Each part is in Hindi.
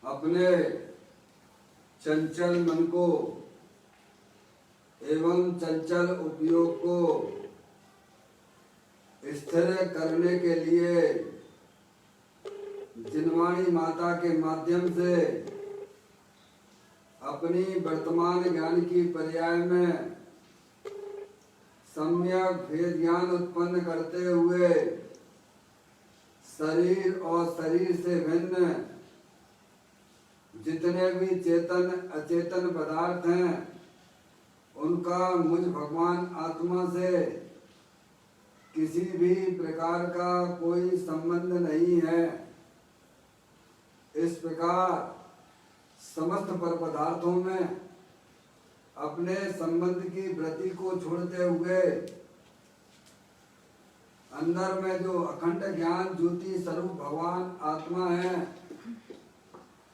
अपने चंचल मन को एवं चंचल उपयोग को स्थिर करने के लिए जिनवाणी माता के माध्यम से अपनी वर्तमान ज्ञान की पर्याय में सम्यक भेद ज्ञान उत्पन्न करते हुए शरीर और शरीर से भिन्न जितने भी चेतन अचेतन पदार्थ हैं उनका मुझ भगवान आत्मा से किसी भी प्रकार का कोई संबंध नहीं है। इस प्रकार समस्त पर पदार्थों में अपने संबंध की वृत्ति को छोड़ते हुए अंदर में जो अखंड ज्ञान ज्योति स्वरूप भगवान आत्मा है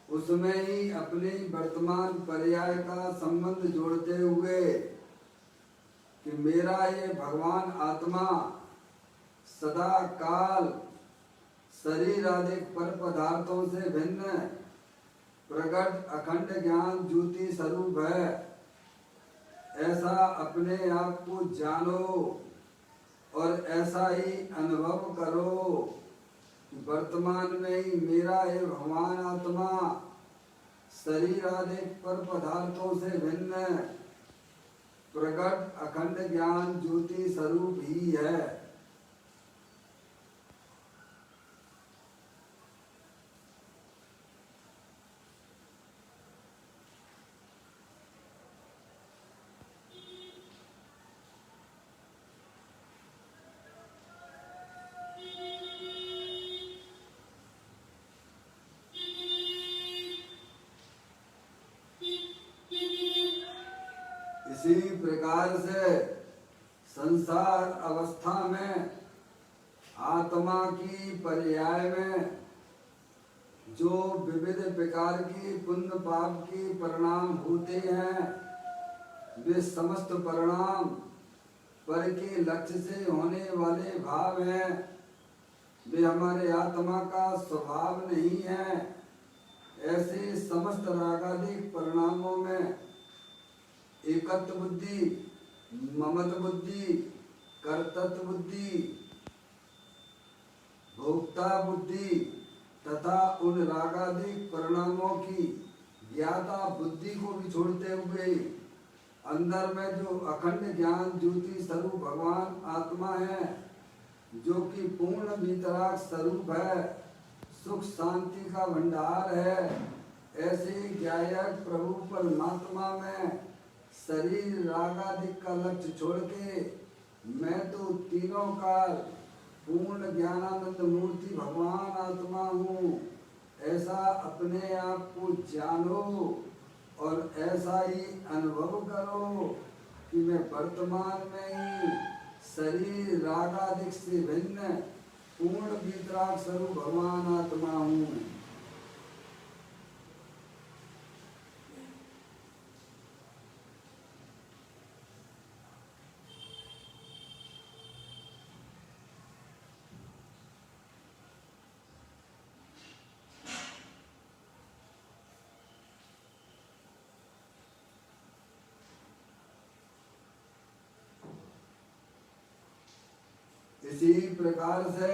उसमें ही अपनी वर्तमान पर्याय का संबंध जोड़ते हुए कि मेरा ये भगवान आत्मा सदा काल शरीर आदि पर पदार्थों से भिन्न प्रकट अखंड ज्ञान ज्योति स्वरूप है। ऐसा अपने आप को जानो और ऐसा ही अनुभव करो कि वर्तमान में ही मेरा ये भगवान आत्मा शरीर आदि पर पदार्थों से भिन्न प्रकट अखंड ज्ञान ज्योति स्वरूप ही है। इसी प्रकार से संसार अवस्था में आत्मा की पर्याय में जो विविध प्रकार की पुण्य पाप की परिणाम होते हैं वे समस्त परिणाम पर के लक्ष्य से होने वाले भाव हैं। वे हमारे आत्मा का स्वभाव नहीं है। ऐसे समस्त रागादिक परिणामों में एकत्व बुद्धि, ममत्व बुद्धि, कर्तृत्व बुद्धि, भोक्ता बुद्धि तथा उन रागादिक परिणामों की ज्ञाता बुद्धि को भी छोड़ते हुए अंदर में जो अखंड ज्ञान ज्योति स्वरूप भगवान आत्मा है जो कि पूर्ण वितराग स्वरूप है, सुख शांति का भंडार है, ऐसे ज्ञायक प्रभु परमात्मा में शरीर रागादिक का लक्ष्य छोड़ के मैं तो तीनों काल पूर्ण ज्ञानानंद मूर्ति भगवान आत्मा हूँ। ऐसा अपने आप को जानो और ऐसा ही अनुभव करो कि मैं वर्तमान में ही शरीर रागादिक से भिन्न पूर्ण वितराग स्वरूप भगवान आत्मा हूँ। इसी प्रकार से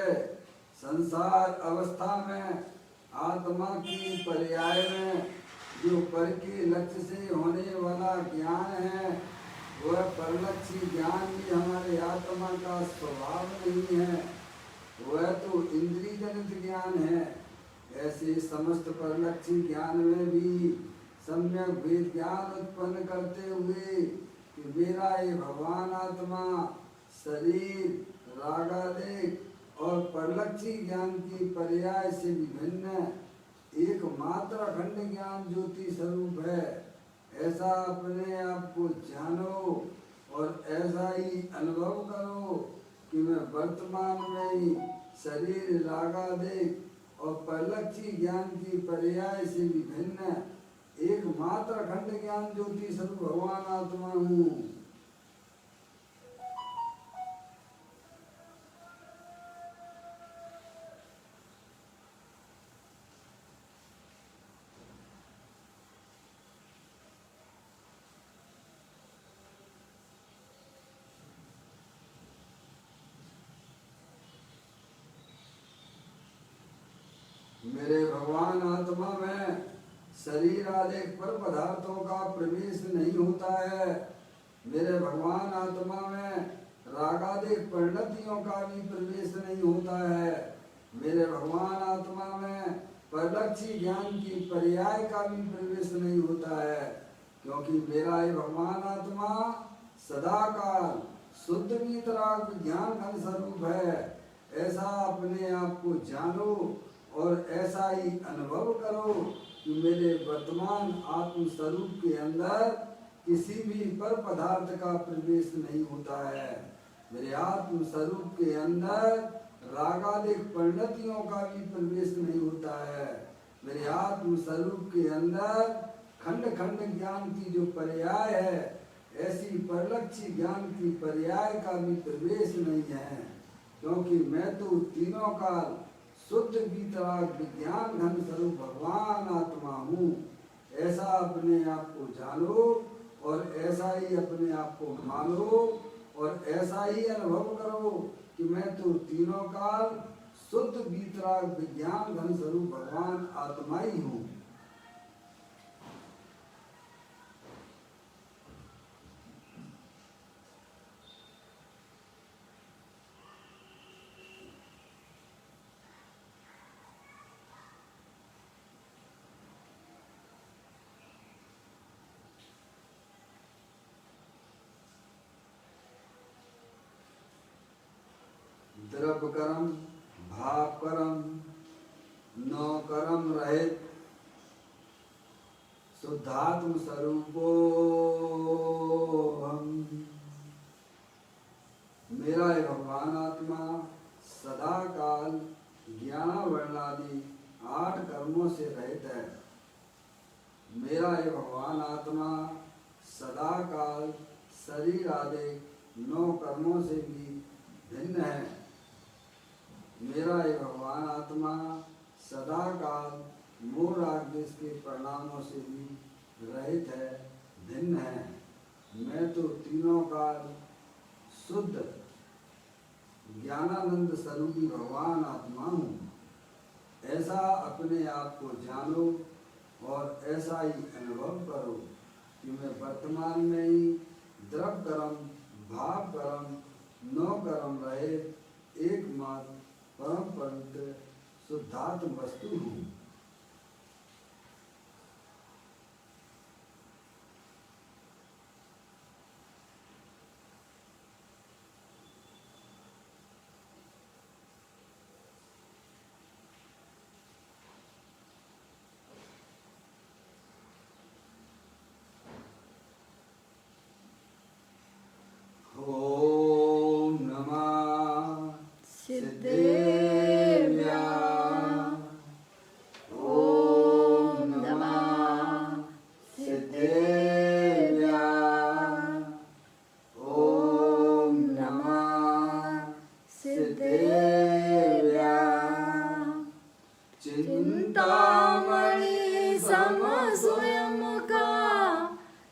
संसार अवस्था में आत्मा की पर्याय में जो पर के लक्ष्य से होने वाला ज्ञान है वह परलक्षी ज्ञान भी हमारे आत्मा का स्वभाव नहीं है, वह तो इंद्रिय जनित ज्ञान है। ऐसे समस्त परलक्षी ज्ञान में भी सम्यक वेद ज्ञान उत्पन्न करते हुए कि मेरा ये भगवान आत्मा शरीर रागादिक और परलक्षी ज्ञान की पर्याय से विभिन्न एकमात्र अखंड ज्ञान ज्योति स्वरूप है। ऐसा अपने आप को जानो और ऐसा ही अनुभव करो कि मैं वर्तमान में ही शरीर रागादिक और परलक्षी ज्ञान की पर्याय से विभिन्न एकमात्र अखंड ज्ञान ज्योति स्वरूप भगवान आत्मा हूँ। भगवान आत्मा में शरीर आदि पर पदार्थों का प्रवेश नहीं होता है। मेरे भगवान आत्मा में रागादिक परिणतियों का भी प्रवेश नहीं होता है। मेरे भगवान आत्मा में परलक्षी ज्ञान की पर्याय का भी प्रवेश नहीं होता है, क्योंकि मेरा ये भगवान आत्मा सदा काल शुद्ध वीतराग ज्ञान घन स्वरूप है। ऐसा अपने आप को जानो और ऐसा ही अनुभव करो कि मेरे वर्तमान आत्म स्वरूप के अंदर किसी भी पर पदार्थ का प्रवेश नहीं होता है। मेरे आत्म स्वरूप के अंदर रागादिक परिणतियों का भी प्रवेश नहीं होता है। मेरे आत्म स्वरूप के अंदर खंड खंड ज्ञान की जो पर्याय है, ऐसी परलक्षी ज्ञान की पर्याय का भी प्रवेश नहीं है, क्योंकि मैं तो तीनों काल शुद्ध वीतराग विज्ञान घन स्वरूप भगवान आत्मा हूँ। ऐसा अपने आप को जानो और ऐसा ही अपने आप को मानो और ऐसा ही अनुभव करो कि मैं तो तीनों काल शुद्ध वीतराग विज्ञान घन स्वरूप भगवान आत्मा ही हूँ। द्रव्य कर्म भाव कर्म नौ कर्म रहित शुद्धात्म स्वरूपो हम। मेरा ये भगवान आत्मा सदा काल ज्ञान वर्णादि 8 कर्मों से रहित है। मेरा ये भगवान आत्मा सदा काल शरीर आदि 9 कर्मों से भी भिन्न है। मेरा ये भगवान आत्मा सदा काल मोह राग देश के परिणामों से भी रहित है, भिन्न है। मैं तो तीनों काल शुद्ध ज्ञानानंद स्वरूपी भगवान आत्मा हूँ। ऐसा अपने आप को जानो और ऐसा ही अनुभव करो कि मैं वर्तमान में ही द्रव्य कर्म भाव कर्म 9 कर्म रहे एकमात्र परम पवित्र शुद्धात्म वस्तु हूँ। ओम नमः सिद्धेभ्यः। ओम नमः सिद्धेभ्यः। ओम नमः सिद्धेभ्यः। चिंतामणि सम स्वयं का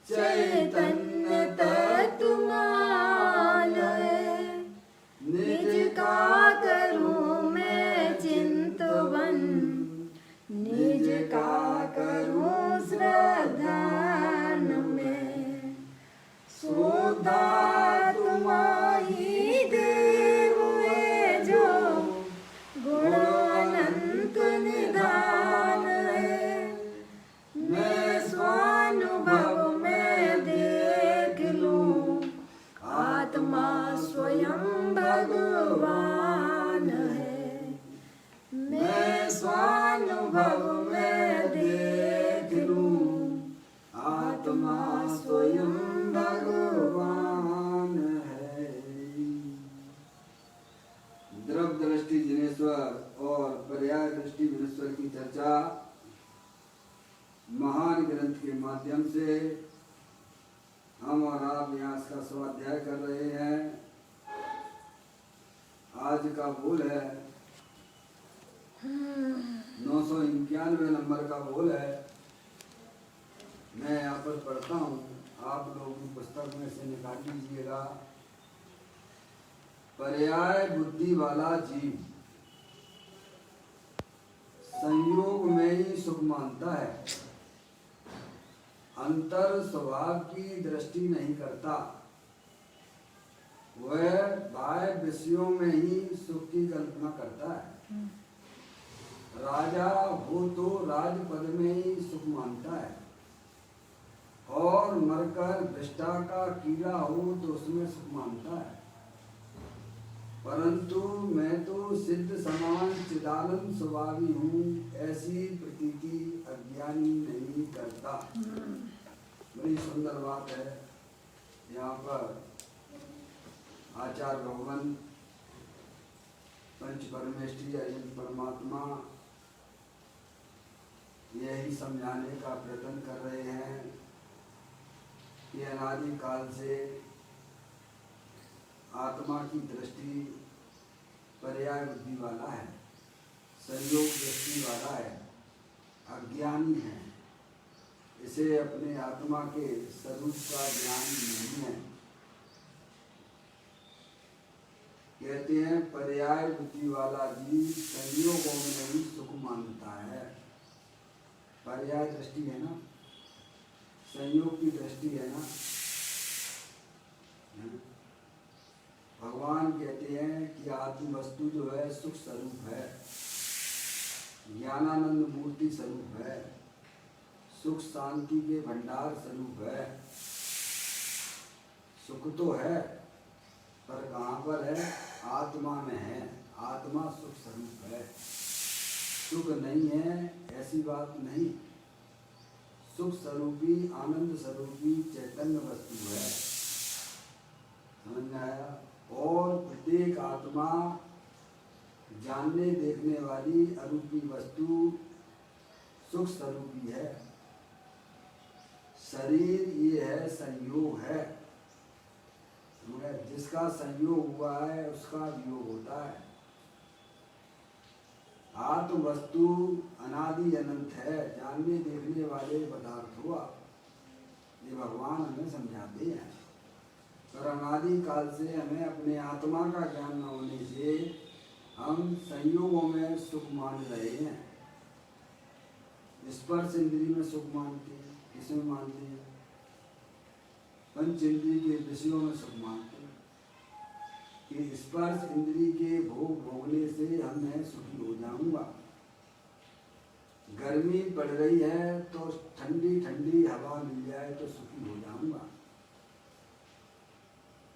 चैतन्य तत्वमान है। निज का करूं मैं चिंतवन, निज का करूं श्रद्धान में। सुधा तुम्हारी देव है जो गुण अनंत निधान है। मैं स्वानुभव में देख लूं आत्मा स्वयं भगवान है। मैं स्वानुभव में देख लूं आत्मा स्वयं भगवान है। द्रव्य दृष्टि जिनेश्वर और पर्याय दृष्टि विनेश्वर की चर्चा महान ग्रंथ के माध्यम से हम और आप यहाँ इसका स्वाध्याय कर रहे हैं। आज का बोल है 991 नंबर का बोल है। मैं यहाँ पर पढ़ता हूँ, आप लोग पुस्तक में से निकाल लीजिएगा। पर्याय बुद्धि वाला जीव संयोग में ही सुख मानता है, अंतर स्वभाव की दृष्टि नहीं करता। वह बाह्य विषयों में ही सुख की कल्पना करता है। राजा हो तो राजपद में ही सुख मानता है, और मरकर विष्ठा का कीड़ा हो तो उसमें सुख मानता है। परंतु मैं तो सिद्ध समान चिदानंद स्वभावी हूँ, ऐसी प्रतीति अज्ञानी नहीं करता। बड़ी सुंदर बात है। यहाँ पर आचार्य भगवान पंच परमेष्ठी अयन परमात्मा यही समझाने का प्रयत्न कर रहे हैं कि अनादि काल से आत्मा की दृष्टि पर्याय बुद्धि वाला है, संयोग दृष्टि वाला है, अज्ञानी है। इसे अपने आत्मा के स्वरूप का ज्ञान नहीं है। कहते हैं पर्याय बुद्धि वाला जीव संयोगों में नहीं सुख मानता है। पर्याय दृष्टि है ना, संयोग की दृष्टि है ना। भगवान कहते हैं कि आत्म वस्तु जो है सुख स्वरूप है, ज्ञानानंद मूर्ति स्वरूप है, सुख शांति के भंडार स्वरूप है। सुख तो है पर कहाँ पर है? आत्मा में है। आत्मा सुख स्वरूप है, सुख नहीं है ऐसी बात नहीं। सुख स्वरूपी आनंद स्वरूपी चैतन्य वस्तु है, समझ में आया? और प्रत्येक आत्मा जानने देखने वाली अरूपी वस्तु सुख स्वरूपी है। शरीर ये है, संयोग है। जिसका संयोग हुआ है उसका वियोग होता है। आत्म वस्तु अनादि अनंत है, जानने देखने वाले पदार्थ हुआ। ये भगवान हमें समझाते हैं। पर अनादि काल से हमें अपने आत्मा का ज्ञान न होने से हम संयोगों में सुख मान रहे हैं। स्पर्श इंद्रिय में सुख मानते हैं, किसमें मानते हैं? पंच इंद्रिय के विषयों में सुख मानते हैं कि स्पर्श इंद्रिय के भोग भोगने से हम मैं सुखी हो जाऊंगा। गर्मी पड़ रही है तो ठंडी ठंडी हवा मिल जाए तो सुखी हो जाऊंगा।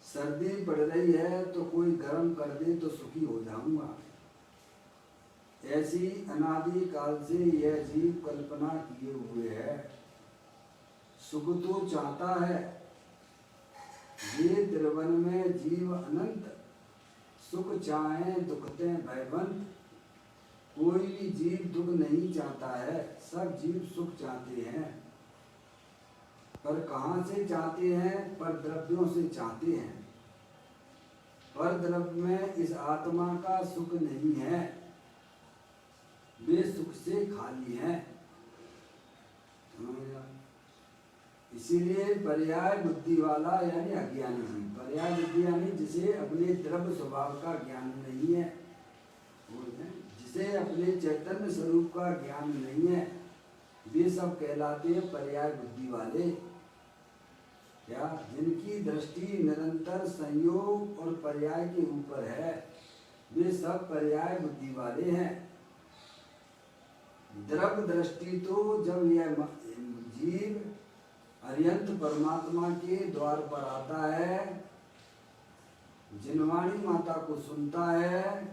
सर्दी पड़ रही है तो कोई गर्म कर दे तो सुखी हो जाऊंगा। ऐसी अनादि काल से यह जीव कल्पना किए हुए है। सुख तो चाहता है, ये त्रिवन में जीव अनंत सुख चाहे दुखते भयवंत। कोई भी जीव दुख नहीं चाहता है, सब जीव सुख चाहते हैं। पर कहाँ से चाहते हैं? पर द्रव्यों से चाहते हैं। पर द्रव्य में इस आत्मा का सुख नहीं है, वे सुख से खाली हैं। इसीलिए पर्याय बुद्धि वाला यानी अज्ञानी है। पर्याय बुद्धि यानी जिसे अपने द्रव्य स्वभाव का ज्ञान नहीं है, जिसे अपने चैतन्य स्वरूप का ज्ञान नहीं है, वे सब कहलाते हैं पर्याय बुद्धि वाले। क्या? जिनकी दृष्टि निरंतर संयोग और पर्याय के ऊपर है, वे सब पर्याय बुद्धि वाले हैं। द्रव्य दृष्टि तो जब यह जीव अरियंत परमात्मा के द्वार पर आता है, जिनवाणी माता को सुनता है,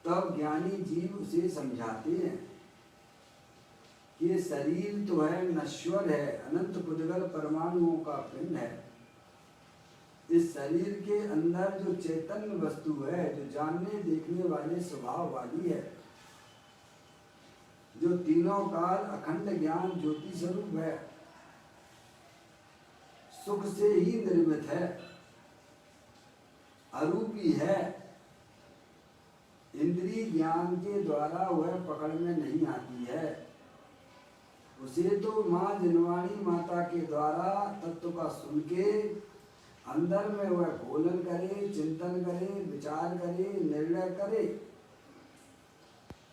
तब ज्ञानी जीव उसे समझाते हैं कि शरीर तो है, नश्वर है, अनंत पुद्गल परमाणुओं का पिंड है। इस शरीर के अंदर जो चैतन्य वस्तु है, जो जानने देखने वाले स्वभाव वाली है, जो तीनों काल अखंड ज्ञान ज्योति स्वरूप है, सुख से ही निर्मित है, अरूपी है। इंद्रिय ज्ञान के द्वारा वह पकड़ में नहीं आती है। उसे तो माँ जिनवाणी माता के द्वारा तत्व का सुन के अंदर में वह बोलन करे, चिंतन करे, विचार करे, निर्णय करे,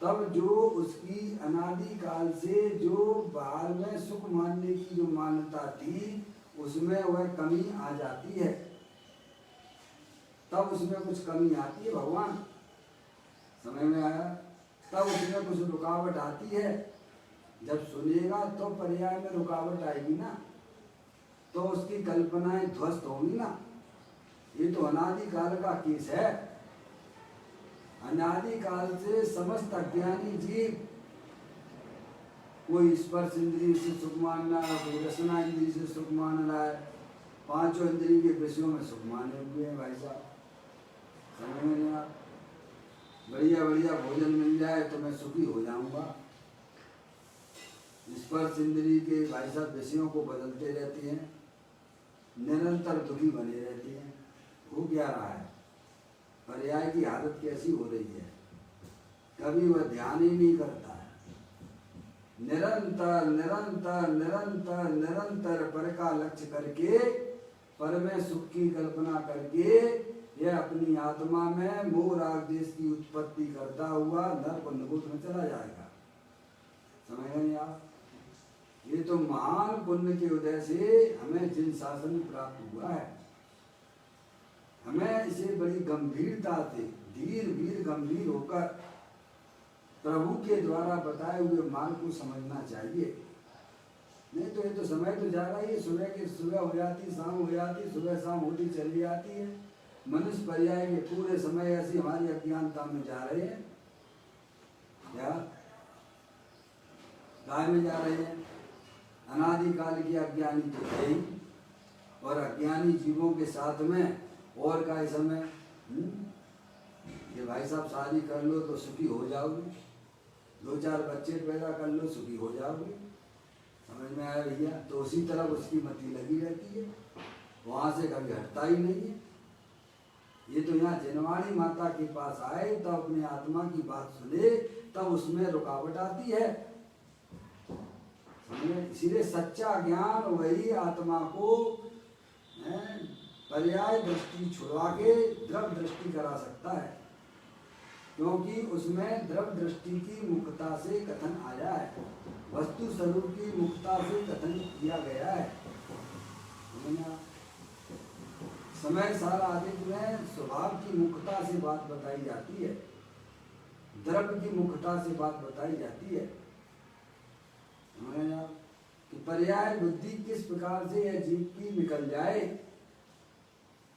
तब जो उसकी अनादि काल से जो बाहर में सुख मानने की जो मान्यता थी उसमें वह कमी आ जाती है, तब उसमें कुछ कमी आती है भगवान, समझ में आया? तब उसमें कुछ रुकावट आती है। जब सुनेगा तो पर्याय में रुकावट आएगी ना, तो उसकी कल्पनाएं ध्वस्त होंगी ना। ये तो अनादि काल का केस है। अनादि काल से समस्त अज्ञानी जीव, कोई स्पर्श इंद्रिय से सुख मान रहा है, कोई रसना इंद्रिय से सुख मान रहा है, पांचों इंद्रिय के विषयों में सुख माने हुए हैं भाई साहब, समझ में नहीं? आप बढ़िया बढ़िया भोजन मिल जाए तो मैं सुखी हो जाऊंगा। स्पर्श इंद्रिय के भाई साहब विषयों को बदलते रहते हैं, निरंतर दुखी बने रहते हैं। हो क्या रहा है? पर्याय की हालत कैसी हो रही है? कभी वह ध्यान ही नहीं करता है। निरंतर निरंतर निरंतर निरंतर पर का लक्ष्य करके, पर में सुख की कल्पना करके यह अपनी आत्मा में मोह राग देश की उत्पत्ति करता हुआ नरक और नरक में चला जाएगा। समझ गए आप? ये तो महान पुण्य के उदय से हमें जिन शासन प्राप्त हुआ है, हमें इसे बड़ी गंभीरता से धीर वीर गंभीर होकर प्रभु के द्वारा बताए हुए मार्ग को समझना चाहिए। नहीं तो ये तो समय तो जा रहा है, सुबह की सुबह हो जाती, शाम हो जाती, सुबह शाम होती चली जाती है। मनुष्य पर्याय के पूरे समय ऐसी हमारी अज्ञानता में जा रहे हैं, क्या गाय में जा रहे हैं? अनादिकाल की अज्ञानी तो है ही, और अज्ञानी जीवों के साथ में और का समय ये भाई साहब शादी कर लो तो सुखी हो जाओगे, 2-4 बच्चे पैदा कर लो सुखी हो जाओगे। समझ में आया भैया? तो उसी तरफ उसकी मति लगी रहती है, वहाँ से कभी हटता ही नहीं है। ये तो यहाँ जनवाणी माता के पास आए तो अपने आत्मा की बात सुने, तब उसमें रुकावट आती है। इसीलिए सच्चा ज्ञान वही आत्मा को पर्याय दृष्टि छुड़वा के द्रव दृष्टि करा सकता है, क्योंकि उसमें द्रव दृष्टि की मुक्तता से कथन आया है, वस्तु स्वरूप की मुक्तता से कथन किया गया है। समय सार आदि में स्वभाव की मुक्तता से बात बताई जाती है, द्रव्य की मुक्तता से बात बताई जाती है। कि पर्याय बुद्धि किस प्रकार से यह जीव की निकल जाए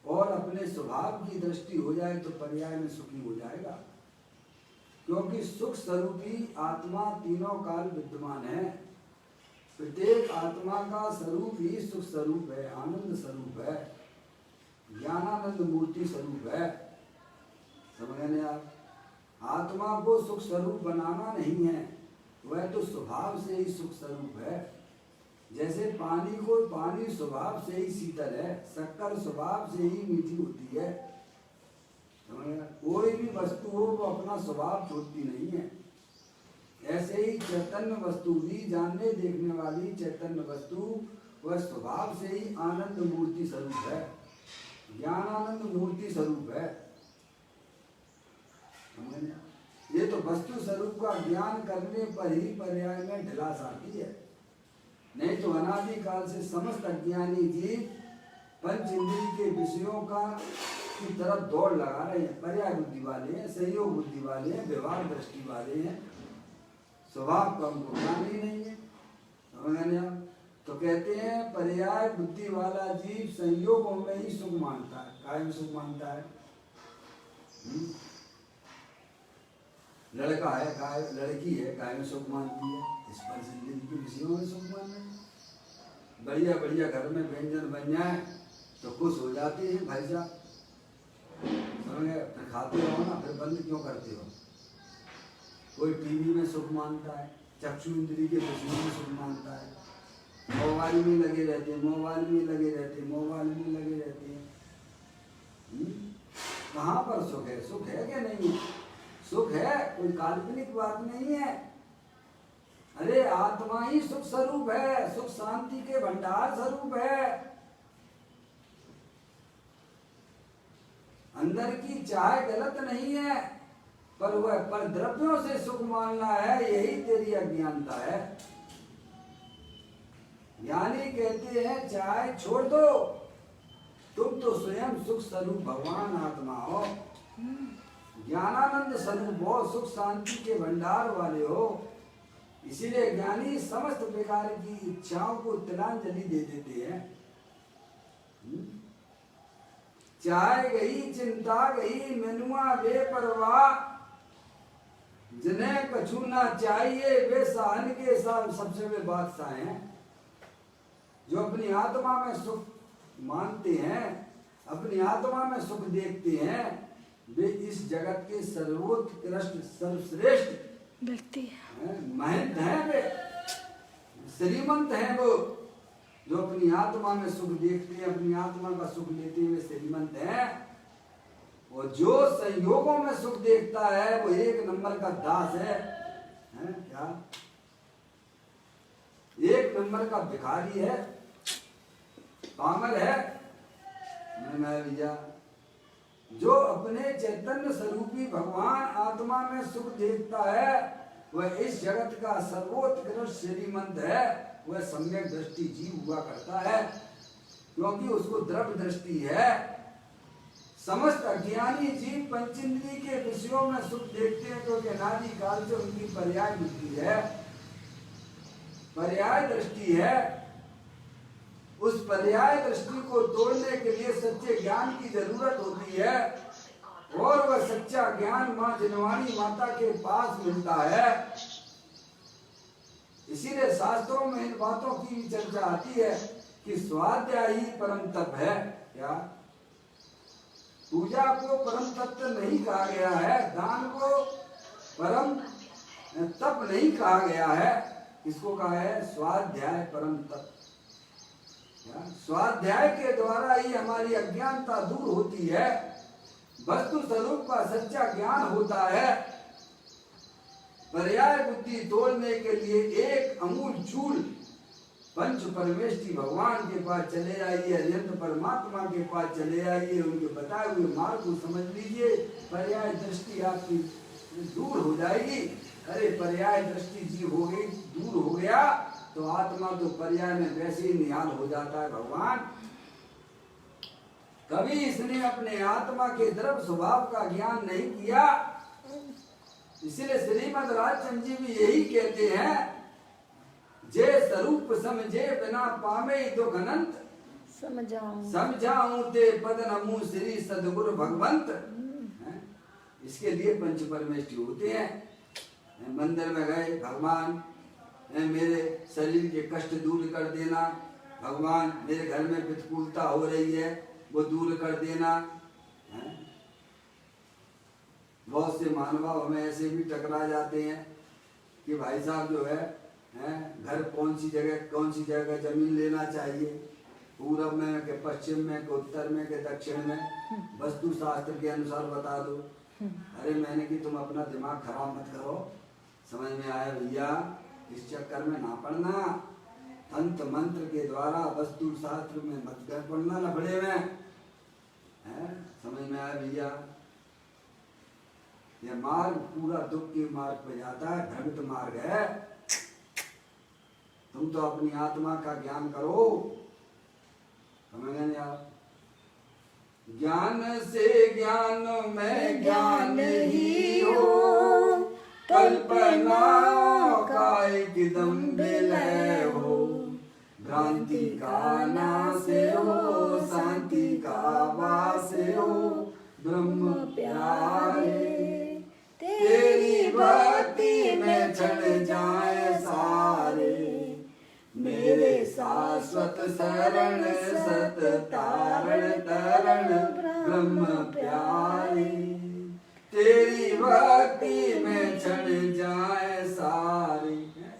और अपने स्वभाव की दृष्टि हो जाए तो पर्याय में सुखी हो जाएगा, क्योंकि सुख स्वरूपी आत्मा तीनों काल विद्यमान है। प्रत्येक आत्मा का स्वरूप ही सुख स्वरूप है, आनंद स्वरूप है, ज्ञानानंद मूर्ति स्वरूप है। समझने आप? आत्मा को सुख स्वरूप बनाना नहीं है, वह तो स्वभाव से ही सुख स्वरूप है। जैसे पानी स्वभाव से ही शीतल है, शक्कर स्वभाव से ही मीठी होती है। कोई भी वस्तु हो वो अपना स्वभाव छोड़ती नहीं है। ऐसे ही चैतन्य वस्तु भी, जानने देखने वाली चैतन्य वस्तु वह स्वभाव से ही आनंद मूर्ति स्वरूप है, ज्ञानानंद मूर्ति स्वरूप है। ये तो वस्तु स्वरूप का ज्ञान करने पर ही पर्याय में ढिलास आती है, नहीं तो अनादि काल से समस्त अज्ञानी जीव पंच इंद्रिय के विषयों का की तरफ दौड़ लगा रहे हैं। पर्याय बुद्धि वाले हैं, संयोग बुद्धि वाले हैं, व्यवहार दृष्टि वाले हैं, स्वभाव का उनको ज्ञान ही नहीं है। तो कहते हैं पर्याय बुद्धि वाला जीव संयोगों में ही सुख मानता है। काय में सुख मानता है? लड़का है, काय लड़की है, काय में सुख मानती है, स्पर्श इंद्रिय के विषयों में सुख मानना है। बढ़िया बढ़िया घर में व्यंजन बन जाए तो खुश हो जाते हैं भाई साहब, समझ गए? फिर खाते रहो ना, फिर बंद क्यों करते हो? कोई टीवी में सुख मानता है, चक्षु इंद्रिय के विषयों में सुख मानता है, मोबाइल में लगे रहते हैं, मोबाइल में लगे रहते हैं, मोबाइल में लगे रहते हैं। कहाँ पर सुख है? सुख है क्या नहीं है? सुख है, कोई काल्पनिक बात नहीं है। अरे आत्मा ही सुख स्वरूप है, सुख शांति के भंडार स्वरूप है। अंदर की चाह गलत नहीं है, पर वह पर द्रव्यों से सुख मानना है, यही तेरी अज्ञानता है। ज्ञानी कहते हैं चाहे छोड़ दो, तुम तो स्वयं सुख स्वरूप भगवान आत्मा हो, ज्ञानानंद स्वरूप हो, सुख शांति के भंडार वाले हो। इसीलिए ज्ञानी समस्त प्रकार की इच्छाओं को तिलांजलि दे देते हैं। चाहे गई चिंता गई मनुआ बेपरवाह, जिन्हें कछु ना चाहिए वे सहन के सबसे वे बादशाह हैं। जो अपनी आत्मा में सुख मानते हैं, अपनी आत्मा में सुख देखते हैं, वे इस जगत के सर्वोत्कृष्ट सर्वश्रेष्ठ व्यक्ति महंत हैं, वे श्रीमंत हैं। वो जो अपनी आत्मा में सुख देखते हैं, अपनी आत्मा का सुख लेते हैं, वे श्रीमंत हैं। और जो संयोगों में सुख देखता है वो एक नंबर का दास है, क्या एक नंबर का भिखारी है, पामर है। मैं भैया जो अपने चैतन्य स्वरूपी भगवान आत्मा में सुख देखता है वह इस जगत का सर्वोत्कृष्ट श्रीमंत है, वह सम्यक दृष्टि जीव हुआ करता है, क्योंकि उसको द्रव्य दृष्टि है। समस्त अज्ञानी जीव पंचेंद्रिय के विषयों में सुख देखते हैं, क्योंकि अनादि काल से उनकी पर्याय बुद्धि है, पर्याय दृष्टि है। उस पर्याय दृष्टि को तोड़ने के लिए सच्चे ज्ञान की जरूरत होती है, और वह सच्चा ज्ञान माँ जिनवाणी माता के पास मिलता है। इसीलिए शास्त्रों में इन बातों की भी चर्चा आती है कि स्वाध्याय ही परम तप है। क्या पूजा को परम तत्व नहीं कहा गया है, दान को परम तप नहीं कहा गया है, इसको कहा है स्वाध्याय परम तप। स्वाध्याय के द्वारा ही हमारी अज्ञानता दूर होती है, वस्तु स्वरूप का सच्चा ज्ञान होता है। पर्याय बुद्धि तोड़ने के लिए एक अमूल चूल पंच परमेष्ठी भगवान के पास चले आइए, अरिहंत परमात्मा के पास चले आइए, उनके बताए हुए मार्ग को समझ लीजिए, पर्याय दृष्टि आपकी दूर हो जाएगी। अरे पर्याय दृष्टि जी हो गई, दूर हो गया तो आत्मा तो पर्याय में वैसे ही निहाल हो जाता है। भगवान कभी इसने अपने आत्मा के द्रव्य स्वभाव का ज्ञान नहीं किया, इसलिए श्रीमद राजचंद्र जी भी यही कहते हैं, जे स्वरूप समझे बिना पामे दुख अनंत, समझाऊं ते पद नमू श्री सदगुरु भगवंत। इसके लिए पंच परमेष्ठी होते हैं। मंदिर में गए, भगवान मेरे शरीर के कष्ट दूर कर देना, भगवान मेरे घर में प्रतिकूलता हो रही है वो दूर कर देना। बहुत से महानुभाव हमें ऐसे भी टकरा जाते हैं कि भाई साहब जो है घर कौन सी जगह जमीन लेना चाहिए, पूरब में के पश्चिम में के उत्तर में के दक्षिण में, वस्तु शास्त्र के अनुसार बता दो। अरे मैंने कि तुम अपना दिमाग खराब मत करो, समझ में आया भैया, इस चक्कर में ना पड़ना, तंत्र मंत्र के द्वारा वस्तु शास्त्र में मत कर पड़ना लफड़े में, समझ में आया भैया। यह मार्ग पूरा दुख के मार्ग पे जाता है, भ्रमित मार्ग है। तुम तो अपनी आत्मा का ज्ञान करो, समझ आप। ज्ञान से ज्ञान में ज्ञान ही हो, कल्पना का एकदम विलय हो, भ्रांति का नाश हो, शांति का वास हो, ब्रह्म प्यारे तेरी भक्ति में चढ़ जाए सारे, मेरे शाश्वत शरण सत तारण तरण ब्रह्म प्यारे, तेरी भक्ति में चढ़ जाए सारे।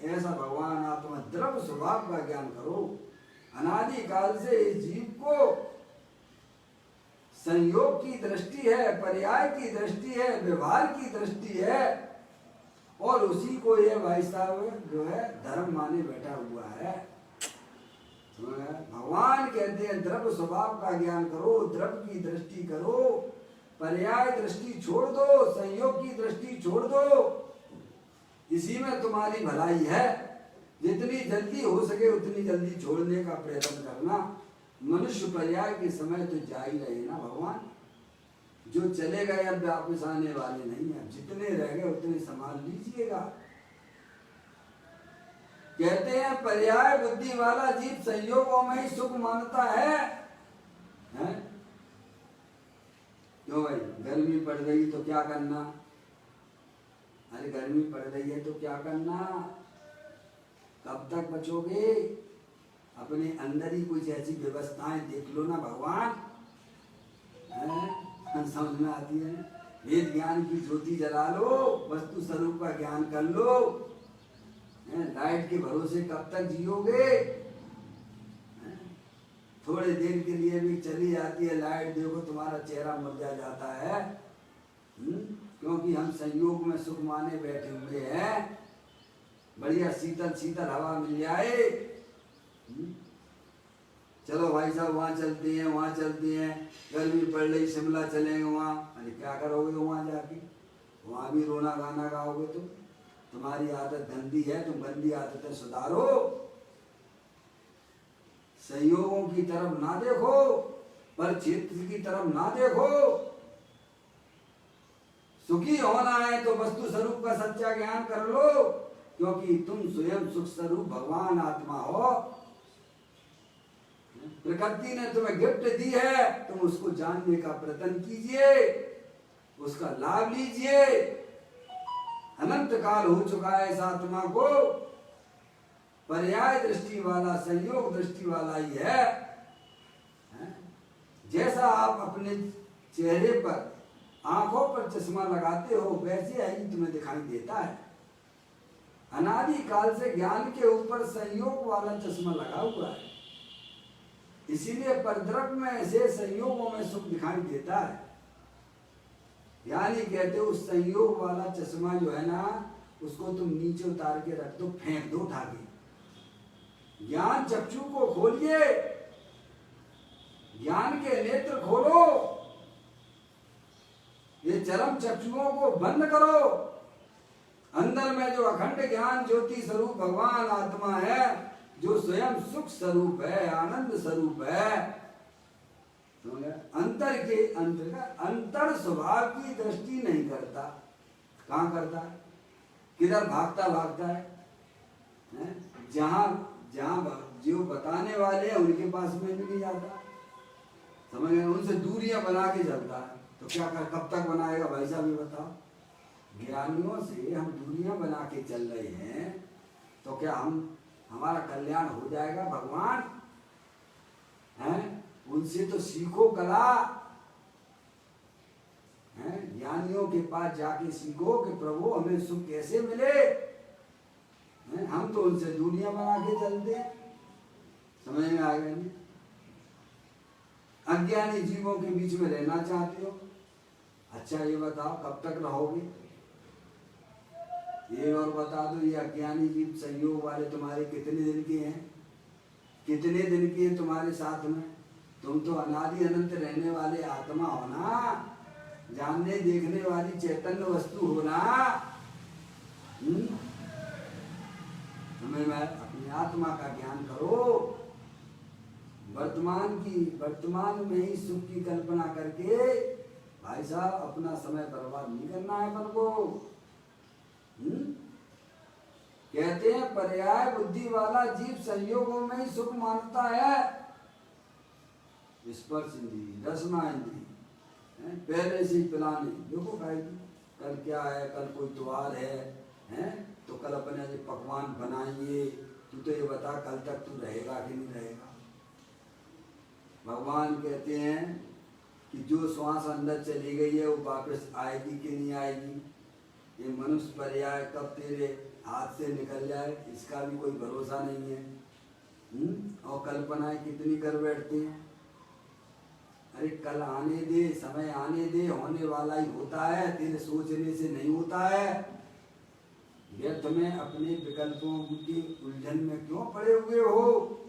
ऐसा भगवान आत्मा द्रव्य स्वभाव का ज्ञान करो। अनादि काल से इस जीव को संयोग की दृष्टि है, पर्याय की दृष्टि है, व्यवहार की दृष्टि है, और उसी को ये भाई साहब जो है धर्म माने बैठा हुआ है। भगवान कहते हैं द्रव्य स्वभाव का ज्ञान करो, द्रव्य की दृष्टि करो, पर्याय दृष्टि छोड़ दो, संयोग की दृष्टि छोड़ दो। इसी में तुम्हारी भलाई है। जितनी जल्दी हो सके उतनी जल्दी छोड़ने का प्रयत्न करना। मनुष्य पर्याय के समय तो जा ही रहे ना भगवान, जो चले गए अब वापस आने वाले नहीं है। जितने रह गए उतने संभाल लीजिएगा। कहते हैं पर्याय बुद्धि वाला जीव संयोगों में ही सुख मानता है? क्यों भाई, गर्मी पड़ रही तो क्या करना? अरे गर्मी पड़ रही है तो क्या करना? कब तक बचोगे? अपने अंदर ही कुछ ऐसी व्यवस्थाएं देख लो ना भगवान, समझ में आती है। वेद ज्ञान की ज्योति जला लो, वस्तु स्वरूप का ज्ञान कर लो। लाइट के भरोसे कब तक जियोगे? थोड़े देर के लिए भी चली जाती है लाइट, देखो तुम्हारा चेहरा मुरझा जाता है। क्योंकि हम संयोग में सुख माने बैठे हुए हैं। बढ़िया शीतल शीतल हवा मिल जाए। चलो भाई साहब वहाँ चलते हैं, वहाँ चलते हैं, गर्मी पड़ रही, शिमला चलेंगे वहाँ। अरे क्या करोगे वहाँ जाके? वहाँ भी रोना गाना गाओगे तुम। तुम्हारी आदत गंदी है, तुम गंदी आदतें सुधारो। संयोगों की तरफ ना देखो, पर चित्त की तरफ ना देखो। सुखी होना है तो वस्तु स्वरूप का सच्चा ज्ञान कर लो, क्योंकि तुम स्वयं सुख स्वरूप भगवान आत्मा हो। प्रकृति ने तुम्हें गिफ्ट दी है, तुम उसको जानने का प्रयत्न कीजिए, उसका लाभ लीजिए। अनंत काल हो चुका है इस आत्मा को। पर्याय दृष्टि वाला, संयोग दृष्टि वाला ही है। जैसा आप अपने चेहरे पर, आंखों पर चश्मा लगाते हो, वैसे ही तुम्हें दिखाई देता है। अनादि काल से ज्ञान के ऊपर संयोग वाला चश्मा लगा हुआ है, इसीलिए परद्रव्य में ऐसे संयोगों में सुख दिखाई देता है। यानी कहते हो उस संयोग वाला चश्मा जो है ना, उसको तुम नीचे उतार के रख दो, फेंक दो उठा के। ज्ञान चक्षु को खोलिए, ज्ञान के नेत्र खोलो, ये चरम चक्षुओं को बंद करो। अंदर में जो अखंड ज्ञान ज्योति स्वरूप भगवान आत्मा है, जो स्वयं सुख स्वरूप है, आनंद स्वरूप है, अंतर के अंतर का अंतर स्वभाव की दृष्टि नहीं करता। कहाँ करता है? किधर भागता भागता है? जहाँ जहाँ जो बताने वाले हैं उनके पास में भी नहीं जाता, समझ गए? उनसे दूरियां बना के चलता है। तो क्या कर, कब तक बनाएगा भाई साहब, ये बताओ। ज्ञानियों से हम दूरियां बना के चल रहे हैं, तो क्या हमारा कल्याण हो जाएगा? भगवान हैं, उनसे तो सीखो कला। ज्ञानियों के पास जाके सीखो कि प्रभु हमें सुख कैसे मिले। हम तो उनसे दूरियां बना के चलते हैं। समझ में आ गया नहीं? अज्ञानी जीवों के बीच में रहना चाहते हो? अच्छा ये बताओ कब तक रहोगे? ये और बता दो, ये अज्ञानी जीव संयोग वाले तुम्हारे कितने दिन के हैं? कितने दिन के हैं तुम्हारे साथ में? तुम तो अनादि अनंत रहने वाले आत्मा हो ना, जानने देखने वाली चैतन्य वस्तु हो ना। तुम्हें अपनी आत्मा का ज्ञान करो। वर्तमान में ही सुख की कल्पना करके भाई साहब अपना समय बर्बाद नहीं करना है अपन को। कहते हैं पर्याय बुद्धि वाला जीव संयोगों में ही सुख मानता है। स्पर्श इंद्री, रसना इंद्री, पहले से ही पिलाने। देखो भाई कल क्या है, कल कोई त्योहार है, तो कल अपने ये पकवान बनाएंगे। तू तो ये बता कल तक तू रहेगा कि नहीं रहेगा? भगवान कहते हैं कि जो श्वास अंदर चली गई है वो वापस आएगी कि नहीं आएगी। ये मनुष्य पर्याय कब तेरे हाथ से निकल जाए इसका भी कोई भरोसा नहीं है। और कल्पनाएं कितनी कर बैठते हैं। अरे कल आने दे, समय आने दे, होने वाला ही होता है, तेरे सोचने से नहीं होता है। व्यर्थ में अपने विकल्पों की उलझन में क्यों पड़े हुए हो?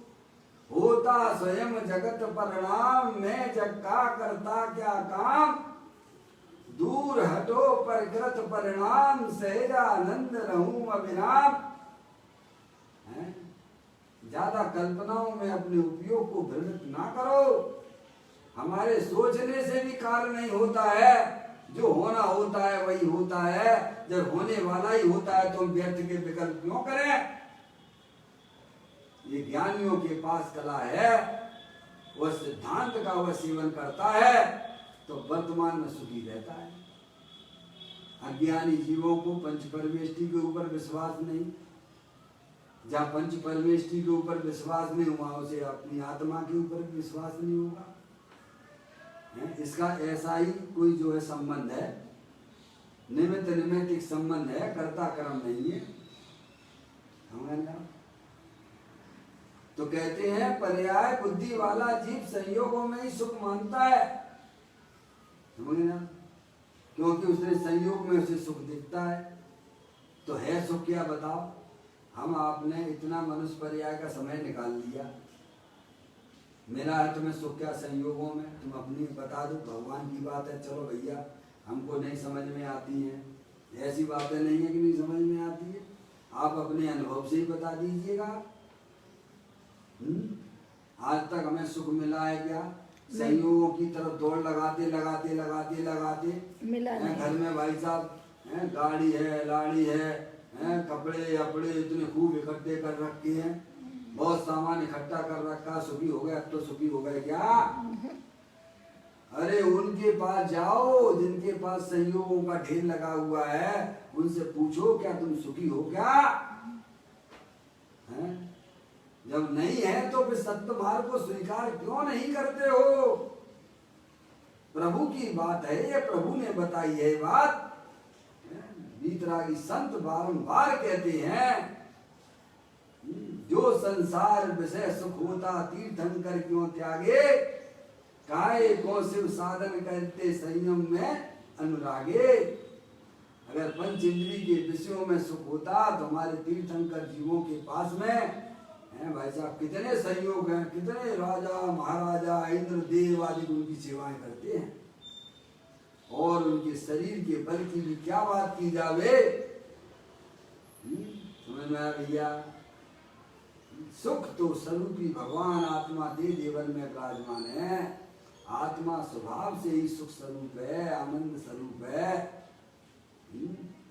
होता स्वयं जगत परिणाम, मैं जग का करता क्या काम। पर कृत परिणाम सहजानंद रहूं अविराम। ज्यादा कल्पनाओं में अपने उपयोग को भ्रमित ना करो। हमारे सोचने से भी कार्य नहीं होता है। जो होना होता है वही होता है। जब होने वाला ही होता है तो हम व्यर्थ के विकल्प क्यों करें? ये ज्ञानियों के पास कला है। वह सिद्धांत का वह सेवन करता है तो वर्तमान में सुखी रहता है। अज्ञानी जीवों को पंच परमेष्टि के ऊपर विश्वास नहीं। जहाँ पंच परमेष्टि के ऊपर विश्वास नहीं हुआ उसे अपनी आत्मा के ऊपर विश्वास नहीं होगा। इसका ऐसा ही कोई जो है संबंध है, निमित्त निमित्त संबंध है, कर्ता कर्म नहीं है। तो कहते हैं पर्याय बुद्धि वाला जीव संयोगों में ही सुख मानता है। समझ ना, क्योंकि उसने संयोग में उसे सुख दिखता है। तो है सुख क्या बताओ? हम आपने इतना मनुष्य पर्याय का समय निकाल लिया, मेरा है तुम्हें सुख क्या संयोगों में? तुम अपनी बता दो, भगवान की बात है, चलो भैया हमको नहीं समझ में आती है। ऐसी बातें नहीं है कि नहीं समझ में आती है, आप अपने अनुभव से ही बता दीजिएगा। आज तक हमें सुख मिला है क्या? संयोगों की तरफ दौड़ लगाते लगाते लगाते लगाते मिला नहीं। घर में भाई साहब गाड़ी है, लाड़ी है, कपड़े अपड़े इतने खूब इकट्ठे कर रखे हैं, बहुत सामान इकट्ठा कर रखा, सुखी हो गया। अब तो सुखी हो गए क्या? अरे उनके पास जाओ जिनके पास संयोगों का ढेर लगा हुआ है, उनसे पूछो क्या तुम सुखी हो क्या? जब नहीं है तो फिर सत्य मार्ग को स्वीकार क्यों नहीं करते हो? प्रभु की बात है ये, प्रभु ने बताई है बात। वीतरागी संत बारंबार कहते हैं जो संसार विषय सुख होता तीर्थंकर क्यों त्यागे, काय को शिव साधन करते संयम में अनुरागे। अगर पंच इंद्री के विषयों में सुख होता तो हमारे तीर्थंकर जीवों के पास में भाई साहब कितने संयोग हैं, कितने राजा महाराजा इंद्र देव आदि उनकी सेवाएं करते हैं, और उनके शरीर के बल की भी क्या बात की जावे। समझ में आया भैया? सुख तो स्वरूपी भगवान आत्मा दे देवन में विराजमान है। आत्मा स्वभाव से ही सुख स्वरूप है, आनंद स्वरूप है।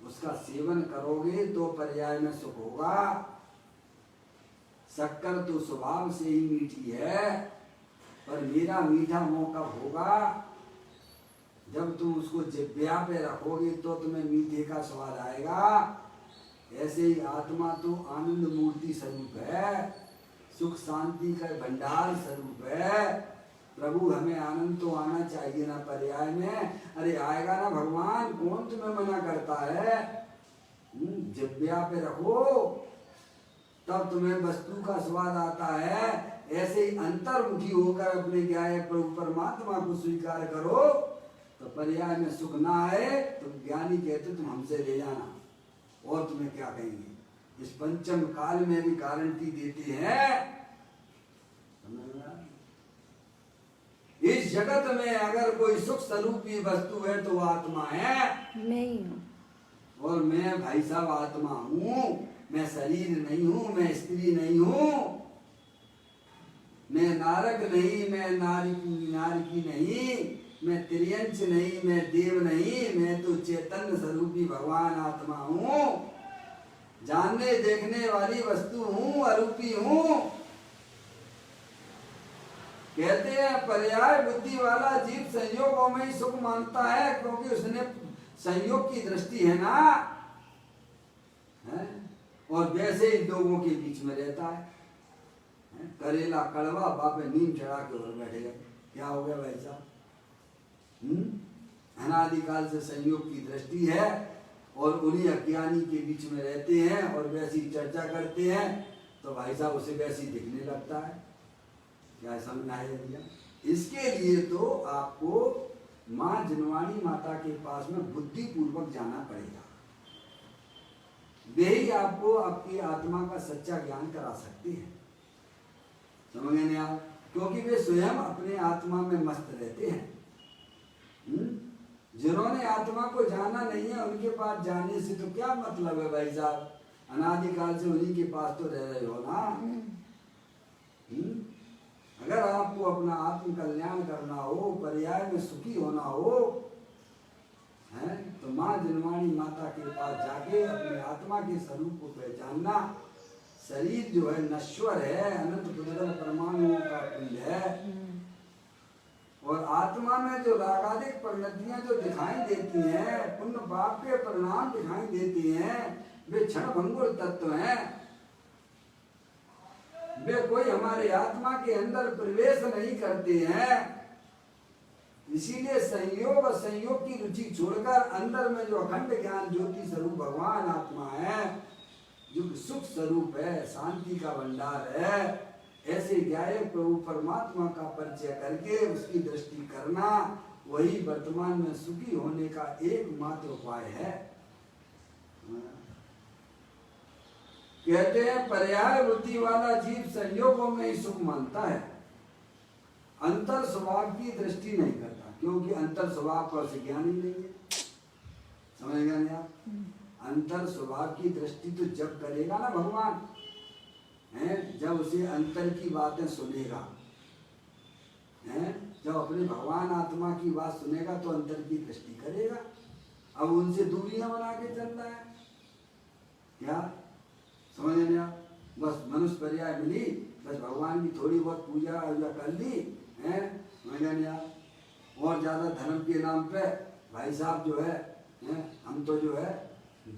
उसका सेवन करोगे तो पर्याय में सुख होगा। शक्कर तो स्वभाव से ही मीठी है, पर मेरा मीठा मुंह कब होगा? जब तुम उसको जिह्वा पे रखोगे तो तुम्हें मीठे का स्वाद आएगा। ऐसे ही आत्मा तो आनंद मूर्ति स्वरूप है, सुख शांति का भंडार स्वरूप है। प्रभु हमें आनंद तो आना चाहिए ना पर्याय में। अरे आएगा ना भगवान, कौन तुम्हें मना करता है? जिह्वा पे रखो तब तुम्हें वस्तु का स्वाद आता है। ऐसे ही अंतर्मुखी होकर अपने ज्ञाय प्रभु परमात्मा को स्वीकार करो तो पर्याय में सुख ना आए तो ज्ञानी कहते तुम हमसे ले जाना, और तुम्हें क्या कहेंगे? इस पंचम काल में भी गारंटी देते हैं। इस जगत में अगर कोई सुख स्वरूपी वस्तु है तो आत्मा है। नहीं, और मैं भाई साहब आत्मा हूँ, मैं शरीर नहीं हूँ, मैं स्त्री नहीं हूँ, मैं नारक नहीं, मैं नारकी नहीं, मैं त्रियंच नहीं, मैं देव नहीं, मैं तो चैतन्य स्वरूपी भगवान आत्मा हूँ। जानने देखने वाली वस्तु हूँ, अरूपी हूँ। कहते हैं पर्याय बुद्धि वाला जीव संयोगों में ही सुख मानता है, क्योंकि उसने संयोग की दृष्टि है ना, है? और वैसे ही लोगों के बीच में रहता है। करेला कड़वा, बापे नीम चढ़ा के और बैठे गए। क्या हो गया भाई साहब? अनादिकाल से संयोग की दृष्टि है और उन्हीं अज्ञानी के बीच में रहते हैं और वैसी चर्चा करते हैं तो भाई साहब उसे वैसी दिखने लगता है। क्या समझना है भैया? इसके लिए तो आपको माँ जनवाणी माता के पास में बुद्धि पूर्वक जाना पड़ेगा। वे ही आपको आपकी आत्मा का सच्चा ज्ञान करा सकती है। समझ गए आप? क्योंकि वे स्वयं अपने आत्मा में मस्त रहते हैं। जिन्होंने आत्मा को जाना नहीं है उनके पास जाने से तो क्या मतलब है भाई साहब? अनादिकाल से उन्हीं के पास तो रह रहे हो ना। अगर आपको अपना आत्म कल्याण करना हो, पर्याय में सुखी होना हो, है तो माँ जिनवाणी माता के पास जाके अपने आत्मा के स्वरूप को पहचानना। शरीर जो है नश्वर है, अनंत दुर्लभ परमाणुओं का पिंड है, और आत्मा में जो रागादिक परिणतियां जो दिखाई देती हैं, पुण्य पाप के परिणाम दिखाई देती हैं, वे क्षण भंगुर तत्व हैं। वे कोई हमारे आत्मा के अंदर प्रवेश नहीं करते हैं। इसीलिए संयोग और संयोग की रुचि छोड़कर अंदर में जो अखंड ज्ञान ज्योति स्वरूप भगवान आत्मा है, जो सुख स्वरूप है, शांति का भंडार है, ऐसे ज्ञायक प्रभु परमात्मा का परिचय करके उसकी दृष्टि करना, वही वर्तमान में सुखी होने का एकमात्र उपाय है। कहते हैं पर्याय वृत्ति वाला जीव संयोगों में ही सुख मानता है, अंतर स्वभाव की दृष्टि नहीं करता, क्योंकि अंतर स्वभाव पर से ज्ञान ही नहीं है। समझ गए नहीं आप? अंतर स्वभाव की दृष्टि तो जब करेगा ना भगवान, है जब उसे अंतर की बातें सुनेगा, है जब अपने भगवान आत्मा की बात सुनेगा तो अंतर की दृष्टि करेगा। अब उनसे दूरियां बना के चल रहा है क्या? समझ नहीं आप? बस मनुष्य पर्याय मिली, बस भगवान की थोड़ी बहुत पूजा कर ली, है समझ नहीं आप? और ज्यादा धर्म के नाम पे भाई साहब जो है हम तो जो है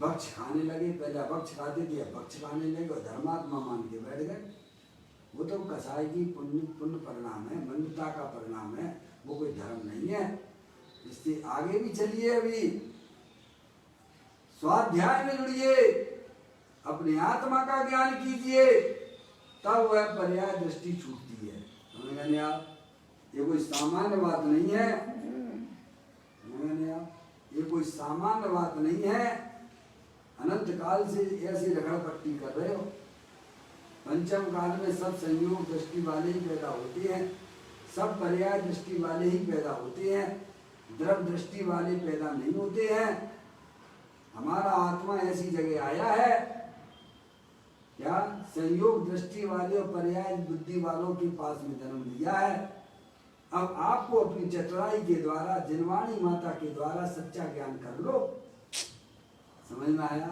बक्ष खाने लगे। पहले बक्ष खाते थे, बक्ष खाने लगे और धर्मात्मा मान के बैठ गए। वो तो कसाई की पुण्य परिणाम है, मंदता का परिणाम है, वो कोई धर्म नहीं है। इससे आगे भी चलिए, अभी स्वाध्याय में जुड़िए, अपने आत्मा का ज्ञान कीजिए, तब वह पर्याय दृष्टि छूटती है। समझ गए आप? ये कोई सामान्य बात नहीं है। समझ गए आप? ये कोई सामान्य बात नहीं है। अनंत काल से ऐसी रगड़ पट्टी कर रहे हो। पंचम काल में सब संयोग दृष्टि वाले ही पैदा होते हैं, सब पर्याय दृष्टि वाले ही पैदा होते हैं, द्रव दृष्टि वाले पैदा नहीं होते हैं। हमारा आत्मा ऐसी जगह आया है क्या? संयोग दृष्टि वाले और पर्याय बुद्धि वालों के पास में जन्म लिया है। अब आपको अपनी चतुराई के द्वारा, जिनवाणी माता के द्वारा सच्चा ज्ञान कर लो। समझ में आया?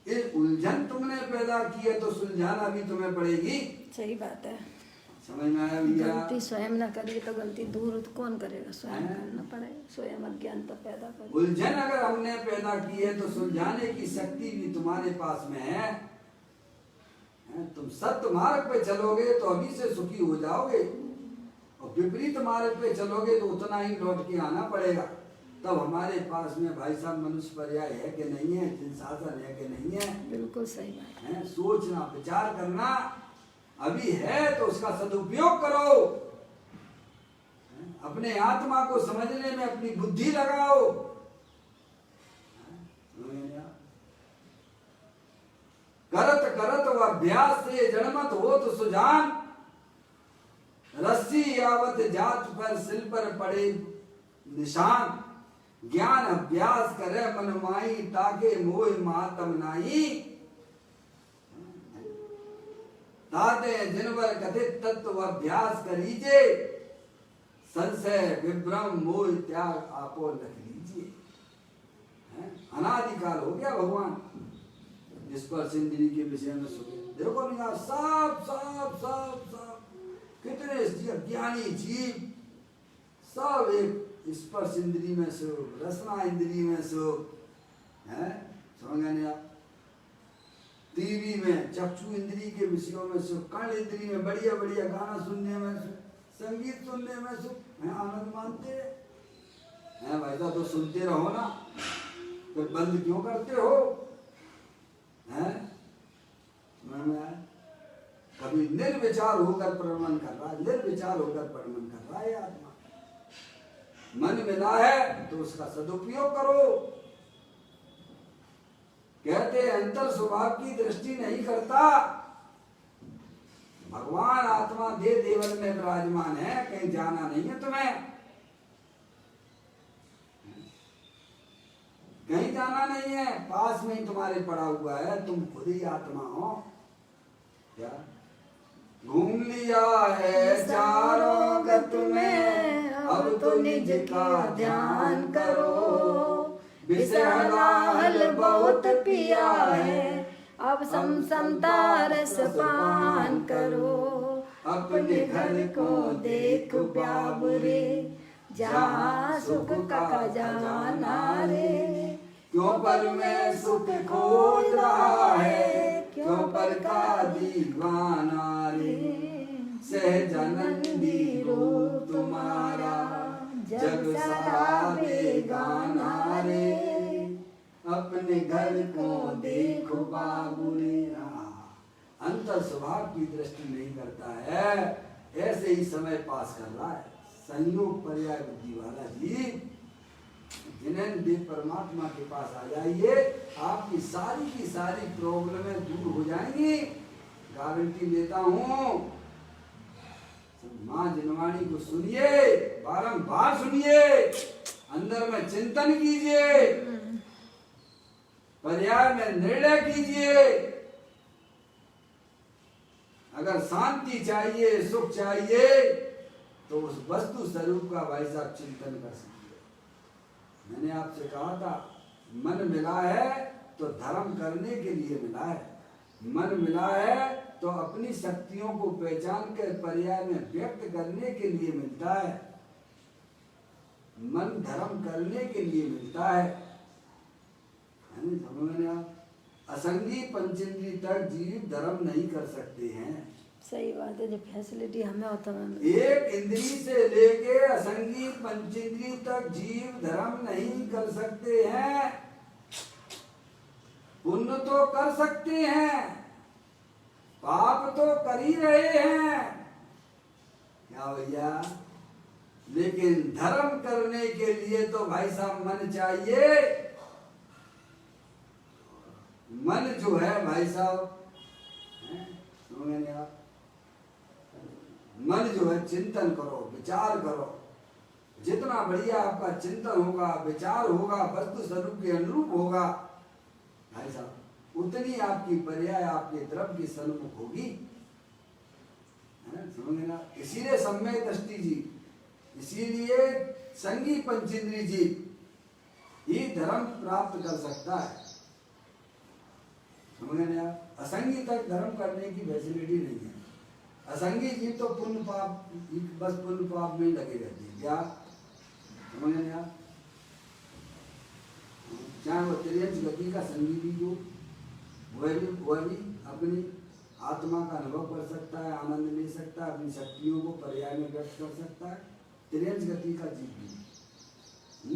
ये उलझन तुमने पैदा की है तो सुलझाना भी तुम्हें पड़ेगी। सही बात है। समझ में आया भैया? गलती स्वयं न करिए तो गलती दूर कौन करेगा? स्वयं करना पड़ेगा, स्वयं अज्ञानता पैदा कर। उलझन अगर हमने पैदा की है तो सुलझाने की शक्ति भी तुम्हारे पास में है। तुम सत्य मार्ग पे चलोगे तो अभी से सुखी हो जाओगे, और विपरीत मार्ग पे चलोगे तो उतना ही लौट के आना पड़ेगा। तब हमारे पास में भाई साहब मनुष्य पर्याय है कि नहीं है, जिन शासन है कि नहीं है। बिल्कुल सही बात है। सोचना, विचार करना, अभी है तो उसका सदुपयोग करो। अपने आत्मा को समझने में अपनी बुद्धि लगाओ। करत करत व अभ्यास से जड़मत हो तो सुजान, रस्सी यावत जात पर सिल पर पड़े निशान। ज्ञान अभ्यास करे मनमाई, ताके मोह मातम नाई। ताते जिनवर कथित तत्व अभ्यास करीजे, संशय विभ्रम मोह त्याग आपो लख लीजिए। अनादिकाल हो गया भगवान स्पर्श इंद्रिय के विषय में सुने। देखो भैया सब सब सब सब कितने ज्ञानी जीव, सब एक स्पर्श इंद्रिय में सुख, रसना इंद्रिय में सुख है। समझ गए आप? टीवी में चक्षु इंद्रिय के विषयों में सुख, कर्ण इंद्रिय में बढ़िया बढ़िया गाना सुनने में सुख, संगीत सुनने में सुख है, आनंद मानते हैं भाई साहब। तो सुनते रहो ना, फिर बंद क्यों करते हो? है कभी निर्विचार होकर प्रवण कर रहा है, निर्विचार होकर प्रवण कर रहा है आत्मा। मन मिला है तो उसका सदुपयोग करो। कहते अंतर स्वभाव की दृष्टि नहीं करता। भगवान आत्मा दे देवल में विराजमान है, कहीं जाना नहीं है तुम्हें। कहीं जाना नहीं है, पास में ही तुम्हारे पड़ा हुआ है, तुम खुद ही आत्मा हो। क्या घूम लिया है चारों गत में, अब तो निज का ध्यान करो। विषहलाहल बहुत पिया है, अब समता रस पान करो। अपने घर को देख बाबुरे, जहाँ सुख का खजाना रे। क्यों पर में सुख खोज रहा है, क्यों पर का दीवाना रे। सहजानंदी रूप तुम्हारा, जग सारा बेगाना रे। अपने घर को देखो बाबू रे। अंतर स्वभाव की दृष्टि नहीं करता है, ऐसे ही समय पास कर रहा है। संयोग पर्याय बुद्धि वाला जीव, जिन्हें देव परमात्मा के पास आ जाइए, आपकी सारी की सारी प्रॉब्लमें दूर हो जाएंगी, गारंटी देता हूँ। माँ जिनवाणी को सुनिए, बारंबार सुनिए, अंदर में चिंतन कीजिए, पर्याय में निर्णय कीजिए। अगर शांति चाहिए, सुख चाहिए, तो उस वस्तु स्वरूप का भाई साहब चिंतन कर सकते हैं। मैंने आपसे कहा था, मन मिला है तो धर्म करने के लिए मिला है। मन मिला है तो अपनी शक्तियों को पहचान कर पर्याय में व्यक्त करने के लिए मिलता है। मन धर्म करने के लिए मिलता है। समझ में आप? असंगी पंचेंद्रिय तक जीव धर्म नहीं कर सकते हैं। सही बात है, जो फैसिलिटी हमें होता है। एक इंद्री से लेके असंगी पंचेंद्रिय तक जीव धर्म नहीं कर सकते हैं। पुण्य तो कर सकते हैं, पाप तो कर ही रहे हैं, क्या भैया? लेकिन धर्म करने के लिए तो भाई साहब मन चाहिए। मन जो है भाई साहब, समझेंगे आप? मन जो है चिंतन करो, विचार करो। जितना बढ़िया आपका चिंतन होगा, विचार होगा, वस्तु स्वरूप के अनुरूप होगा भाई साहब, उतनी आपकी पर्याय आपके तरफ की सन्मुख होगी। समझे ना? इसीलिए सम्यक दृष्टि जी, इसीलिए संगी पंचेंद्रिय जी ही धर्म प्राप्त कर सकता है। समझे ना? असंगी तक धर्म करने की फैसिलिटी नहीं है। असंगी जीव तो पुण्य पाप, बस पुण्य पाप में ही लगे रहते हैं। क्या समझे ना? चाहे वो त्रियंश गति का संगी भी हो, वह भी अपनी आत्मा का अनुभव कर सकता है, आनंद ले सकता है, अपनी शक्तियों को पर्याय में व्यक्त कर सकता है। त्रियंश गति का जीव भी,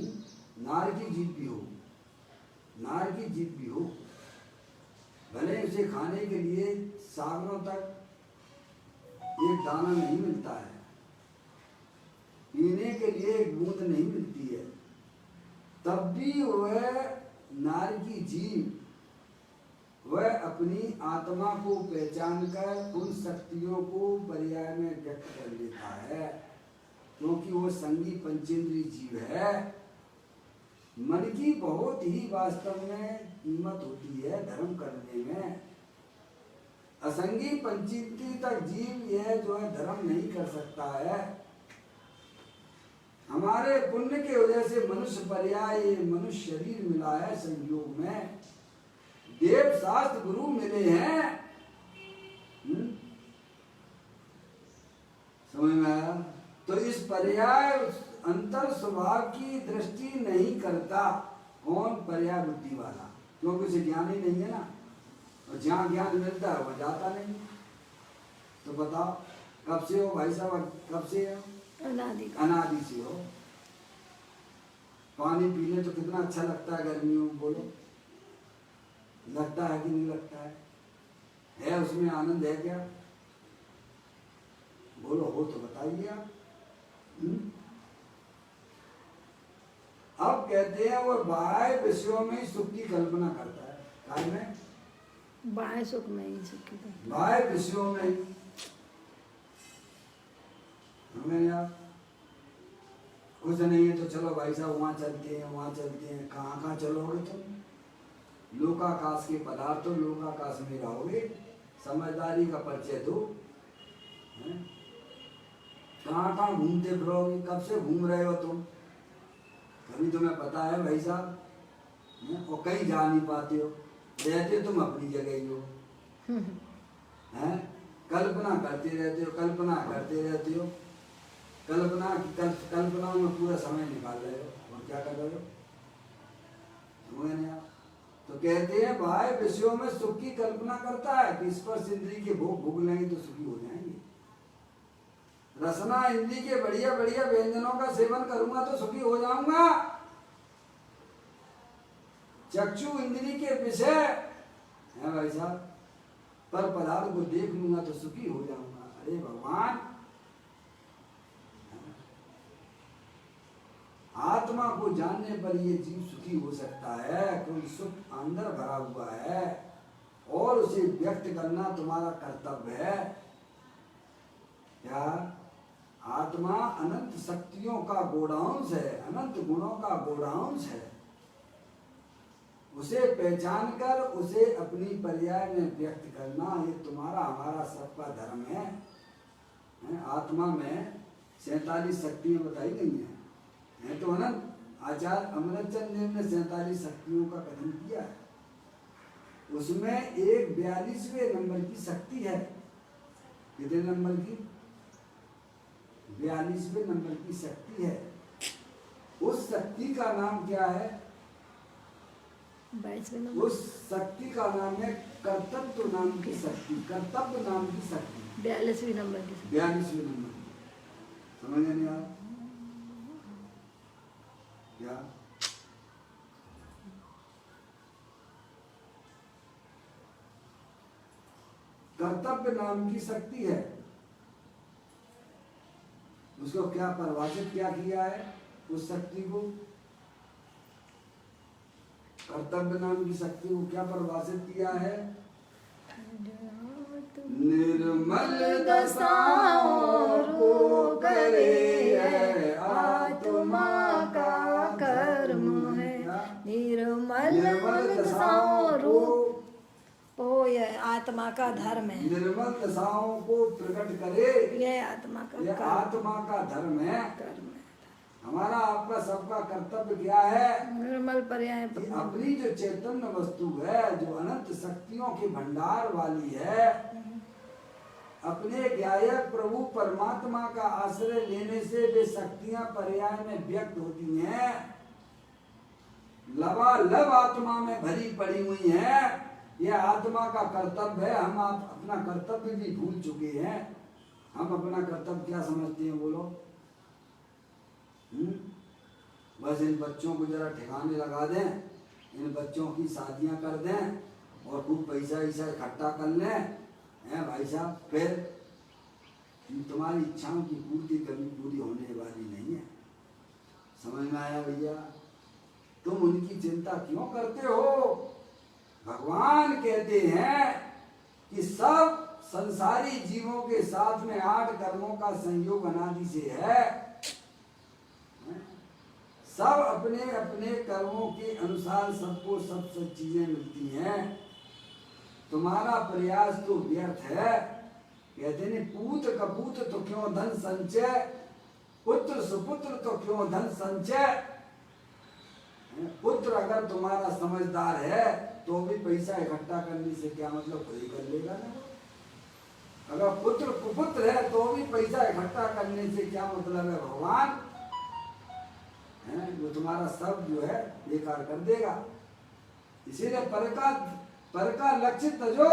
नार की जीव भी हो, नार की जीव भी हो, भले उसे खाने के लिए सागरों तक एक दाना नहीं मिलता है, पीने के लिए एक बूंद नहीं मिलती है, तब भी वह नार की जीव, वह अपनी आत्मा को पहचान कर उन शक्तियों को पर्याय में व्यक्त कर लेता है, क्योंकि वो संगी पंचेंद्रिय जीव है। मन की बहुत ही वास्तव में कीमत होती है धर्म करने में। असंगी पंचेंद्रिय तक जीव यह जो है धर्म नहीं कर सकता है। हमारे पुण्य के वजह से मनुष्य पर्याय, मनुष्य शरीर मिला है संयोग में, देव शास्त्र गुरु मिले हैं। समझ में आया? तो इस पर्याय अंतर स्वभाव की दृष्टि नहीं करता। कौन? पर्याय बुद्धि वाला, क्योंकि उसे ज्ञान ही नहीं है ना। और जहाँ ज्ञान मिलता है वह जाता नहीं। तो बताओ कब से हो भाई साहब, कब से हो? अनादि से हो। पानी पीने तो कितना अच्छा लगता है गर्मियों में, बोलो लगता है कि नहीं लगता है उसमें आनंद है क्या? बोलो हो तो बताइए आप। अब कहते हैं वो बाह्य विषयों में सुख की कल्पना करता है। काय में? बाह्य सुख में ही सुख की कल्पना। बाह्य विषयों में हमें कुछ नहीं है तो चलो भाई साहब वहाँ चलते हैं, वहाँ चलते हैं। कहाँ कहाँ चलोगे तुम? लोकाकाश के पदार्थ हो, लोकाकाश में रहोगे। समझदारी का परिचय दो। हैं? कहाँ कहाँ घूमते फिरोगे? कब से घूम रहे हो तुम? कभी तुम्हें पता है भाई साहब? और कहीं जा नहीं पाते हो, रहते तुम अपनी जगह ही हो। हैं? कल्पना करते रहते हो, कल्पना करते रहते हो। कल्पनाओं में पूरा समय निकाल रहे हो। और क्या कर रहे हो? समझ नहीं आप? तो कहते हैं भाई विषयों में सुख की कल्पना करता है कि स्पर्श इंद्री के भोग भोग लेंगे तो सुखी हो जाएंगे। रसना इंद्री के बढ़िया बढ़िया व्यंजनों का सेवन करूंगा तो सुखी हो जाऊंगा। चक्षु इंद्री के विषय है भाई साहब, पर पदार्थ को देख लूंगा तो सुखी हो जाऊंगा। अरे भगवान, आत्मा को जानने पर ये जीव सुखी हो सकता है क्योंकि सुख अंदर भरा हुआ है और उसे व्यक्त करना तुम्हारा कर्तव्य है। क्या? आत्मा अनंत शक्तियों का गोडाउंस है, अनंत गुणों का गोडाउंस है। उसे पहचान कर उसे अपनी पर्याय में व्यक्त करना ये तुम्हारा हमारा सबका धर्म है। आत्मा में 47 शक्तियां बताई गई हैं तो अनंत। आचार्य अमृतचंद देव ने 47 शक्तियों का कथन किया है। उसमें एक 42वें नंबर की शक्ति है। कितने नंबर की? 42वें नंबर की शक्ति है। उस शक्ति का नाम क्या है? 22वें नंबर। उस शक्ति का नाम है कर्तव्य नाम की शक्ति। कर्तव्य नाम की शक्ति 42वें नंबर की। 42वें नंबर की। समझ नहीं आप? क्या? कर्तव्य नाम की शक्ति है। उसको क्या परिभाषित क्या किया है? उस शक्ति को, कर्तव्य नाम की शक्ति को क्या परिभाषित किया है? निर्मल दशाओं को करे है आत्मा का कर्म है। निर्मल दशाओं को यह आत्मा का धर्म है। निर्मल दशाओं को प्रकट करे, यह आत्मा का यह आत्मा का धर्म है। कर्म है। हमारा आपका सबका कर्तव्य क्या है? निर्मल पर्याय कि अपनी जो चैतन्य वस्तु है, जो अनंत शक्तियों के भंडार वाली है, अपने गायक प्रभु परमात्मा का आश्रय लेने से वे शक्तियां पर्याय में व्यक्त होती हैं। लबालब आत्मा में भरी पड़ी हुई है। यह आत्मा का कर्तव्य है। हम आप अपना कर्तव्य भी भूल चुके हैं। हम अपना कर्तव्य क्या समझते हैं बोलो? बस इन बच्चों को जरा ठिकाने लगा दें, इन बच्चों की शादियां कर दें और खूब पैसा इकट्ठा कर लें, हैं भाई साहब, फिर तुम्हारी इच्छाओं की पूर्ति कभी पूरी होने वाली नहीं है। समझ में आया भैया? तुम उनकी चिंता क्यों करते हो? भगवान कहते हैं कि सब संसारी जीवों के साथ में 8 कर्मों का संयोग अनादि से है। सब अपने अपने कर्मों के अनुसार सबको सब चीजें मिलती हैं। तुम्हारा प्रयास तो व्यर्थ है। कहते नहीं, पूत कपूत तो क्यों धन संचय, पुत्र सुपुत्र तो क्यों धन संचय। पुत्र अगर तुम्हारा समझदार है तो भी पैसा इकट्ठा करने से क्या मतलब, खुद ही कर लेगा ना। अगर पुत्र कुपुत्र है तो भी पैसा इकट्ठा करने से क्या मतलब है? भगवान वो तुम्हारा सब जो है बेकार कर देगा। इसीलिए पर का लक्ष्य तजो,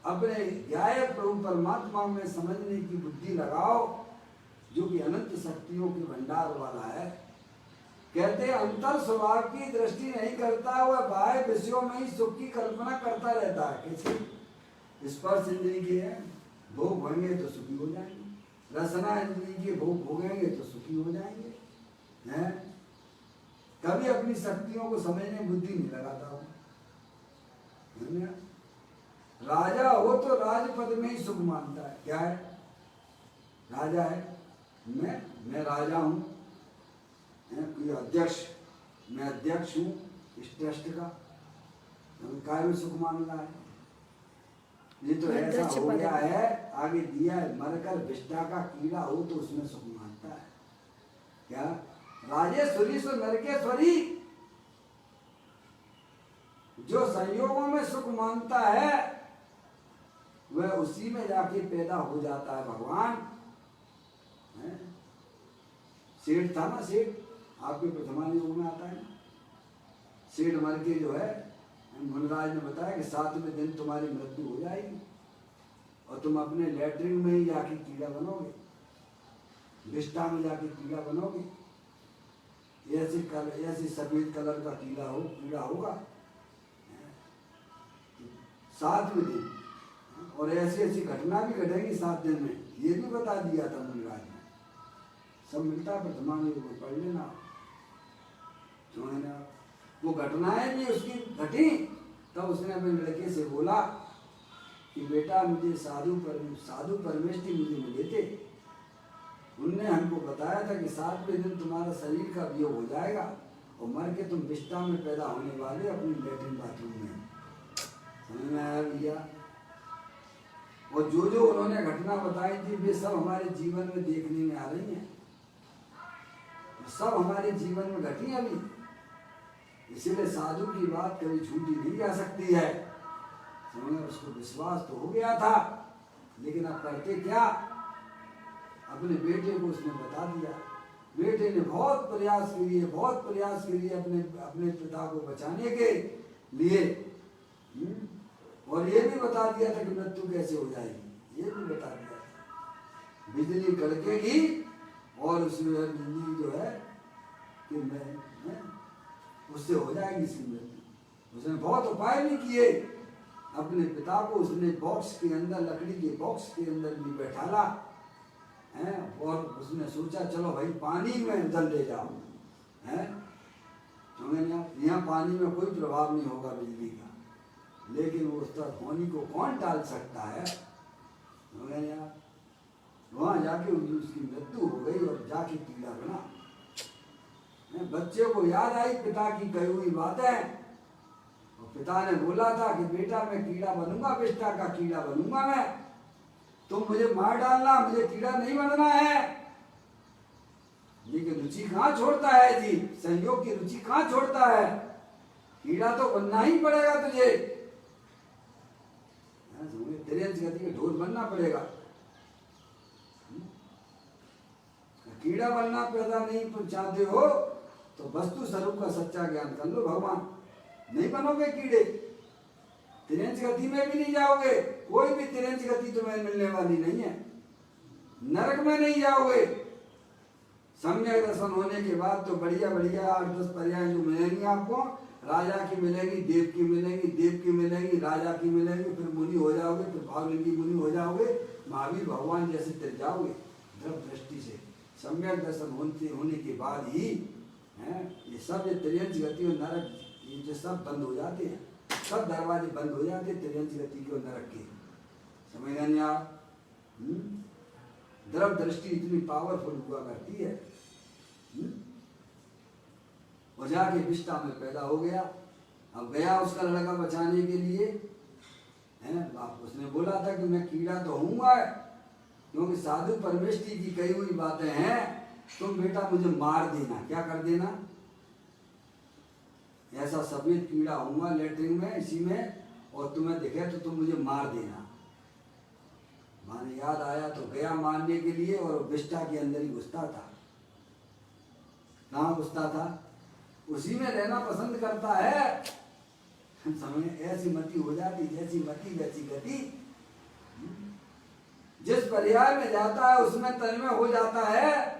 अपने गायक प्रभु परमात्मा में समझने की बुद्धि लगाओ, जो कि अनंत शक्तियों के भंडार वाला है। कहते अंतर स्वभाव की दृष्टि नहीं करता, वह बाह्य विषयों में ही सुख की कल्पना करता रहता है। कैसे? स्पर्श इंद्री के भोग भंगे तो सुखी हो जाएंगे, रसना इंद्री के भोग भोगेंगे तो सुखी हो जाएंगे। हैं? कभी अपनी शक्तियों को समझने बुद्धि नहीं लगाता हूँ। राजा हो तो राजपद में ही सुख मानता है। क्या है? राजा है, मैं राजा हूँ, कोई अध्यक्ष, मैं अध्यक्ष हूँ इस ट्रस्ट का, काय में सुख मान रहा है? ये तो ऐसा हो गया है, आगे दिया है, मरकर विष्टा का कीड़ा हो तो उसमें सुख मानता है। क्या राजेश्वरी सो नरकेश्वरी, जो संयोगों में सुख मानता है वह उसी में जाके पैदा हो जाता है भगवान। सेठ था ना, सेठ आपके प्रथमा योग में आता है ना, सेठ मर के जो है मुनराज ने बताया कि 7वें दिन तुम्हारी मृत्यु हो जाएगी और तुम अपने लेटरिन में ही जाके कीड़ा बनोगे, विष्टा में जाके कीड़ा बनोगे। ऐसे सफेद कलर का कीड़ा होगा 7वें दिन, और ऐसी ऐसी घटना भी घटेगी 7 दिन में, ये भी बता दिया था मुनराज ने। सब मिलता है प्रथमा में, पढ़ लेना, सुनना। वो घटनाएं भी उसकी घटी, तब उसने अपने लड़के से बोला कि बेटा मुझे साधु परमेष्ठी मुझे मिले थे, उनने हमको बताया था कि 7वें दिन तुम्हारा शरीर का वियोग हो जाएगा और मर के तुम विष्टा में पैदा होने वाले अपनी लैट्रिन बाथरूम में। समझ में आया भैया? और जो जो उन्होंने घटना बताई थी वे सब हमारे जीवन में देखने में आ रही हैं, सब हमारे जीवन में घटी अभी। इसीलिए साधु की बात कभी झूठी नहीं जा सकती है। समझे? उसको विश्वास तो हो गया था, लेकिन अब करते क्या, अपने बेटे को उसने बता दिया। बेटे ने बहुत प्रयास किए अपने पिता को बचाने के लिए, और ये भी बता दिया था कि मृत्यु कैसे हो जाएगी, ये भी बता दिया था। बिजली कड़केगी और उसमें बिजली जो है कि मैं उससे हो जाएगी इसकी मृत्यु। उसने बहुत उपाय भी किए, अपने पिता को उसने बॉक्स के अंदर, लकड़ी के बॉक्स के अंदर भी बैठाला है, और उसने सोचा चलो भाई पानी में जल ले जाओ है, यहाँ पानी में कोई प्रभाव नहीं होगा बिजली का, लेकिन वो उसका होनी को कौन टाल सकता है। वहां जाके उसकी मृत्यु हो गई और जाके कीड़ा बना। बच्चे को याद आई पिता की कही हुई बातें, और पिता ने बोला था कि बेटा मैं कीड़ा बनूंगा, विष्टा का कीड़ा बनूंगा मैं, तुम मुझे मार डालना, मुझे कीड़ा नहीं बनना है। लेकिन रुचि कहाँ छोड़ता है जी, संयोग की रुचि कहाँ छोड़ता है, कीड़ा तो बनना ही पड़ेगा तुझे, तिरंज गति के ढोल बनना पड़ेगा। कीड़ा बनना पैदा नहीं तुम चाहते हो तो वस्तु स्वरूप का सच्चा ज्ञान कर लो, भगवान नहीं बनोगे कीड़े, तिरंज गति में भी नहीं जाओगे, कोई भी तिरंज गति तुम्हें मिलने वाली नहीं है, नरक में नहीं जाओगे। सम्यक दर्शन होने के बाद तो बढ़िया 8-10 पर्याय जो मिलेंगी आपको, राजा की मिलेगी, देव की मिलेगी, देव की मिलेगी, राजा की मिलेगी, फिर मुनि हो जाओगे, फिर भावलिंगी मुनि हो जाओगे, महावीर भगवान जैसे तर जाओगे द्रव दृष्टि से। सम्यक दर्शन होने के बाद ही है ये सब तिरंज गति और नरक ये जो सब बंद हो जाते हैं, सब दरवाजे बंद हो जाते हैं तिरंज गति के और नरक के। समझ गए आप? द्रव दृष्टि इतनी पावरफुल हुआ करती है। और जाके विष्टा में पैदा हो गया। अब गया उसका लड़का बचाने के लिए, है उसने बोला था कि मैं कीड़ा तो हूँगा, क्योंकि साधु परमेष्ठी की कही हुई बातें हैं, तुम बेटा मुझे मार देना। क्या कर देना? ऐसा सफेद कीड़ा हूँगा लेटरिन में इसी में, और तुम्हें दिखे तो तुम मुझे मार देना। माने याद आया तो गया मारने के लिए, और विष्टा के अंदर ही घुसता था। कहाँ घुसता था? उसी में रहना पसंद करता है। समय ऐसी मति हो जाती, जैसी मति वैसी गति। जिस पर्याय में जाता है उसमें तन्मय हो जाता है।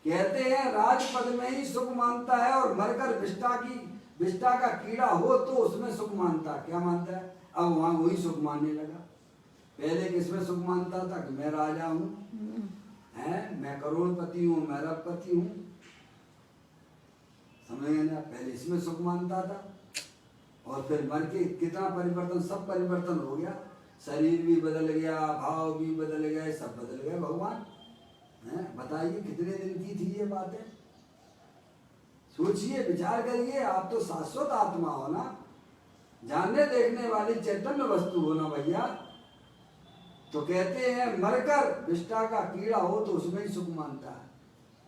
कहते हैं राजपद में ही सुख मानता है, और मरकर विष्टा का कीड़ा हो तो उसमें सुख मानता। क्या मानता है? अब वहां वही सुख मानने लगा। पहले किसमें सुख मानता था कि मैं राजा हूँ, है मैं करोड़पति हूँ, मैं अरबपति हूँ। समझ ना? पहले इसमें सुख मानता था, और फिर मर के कितना परिवर्तन, सब परिवर्तन हो गया। शरीर भी बदल गया, भाव भी बदल गए, सब बदल गए। भगवान बताइए कितने दिन की थी ये बातें? सोचिए, विचार करिए। आप तो शाश्वत आत्मा हो ना, जानने देखने वाली चैतन्य वस्तु हो ना भैया। तो कहते हैं मरकर विष्ठा का कीड़ा हो तो उसमें ही सुख मानता है।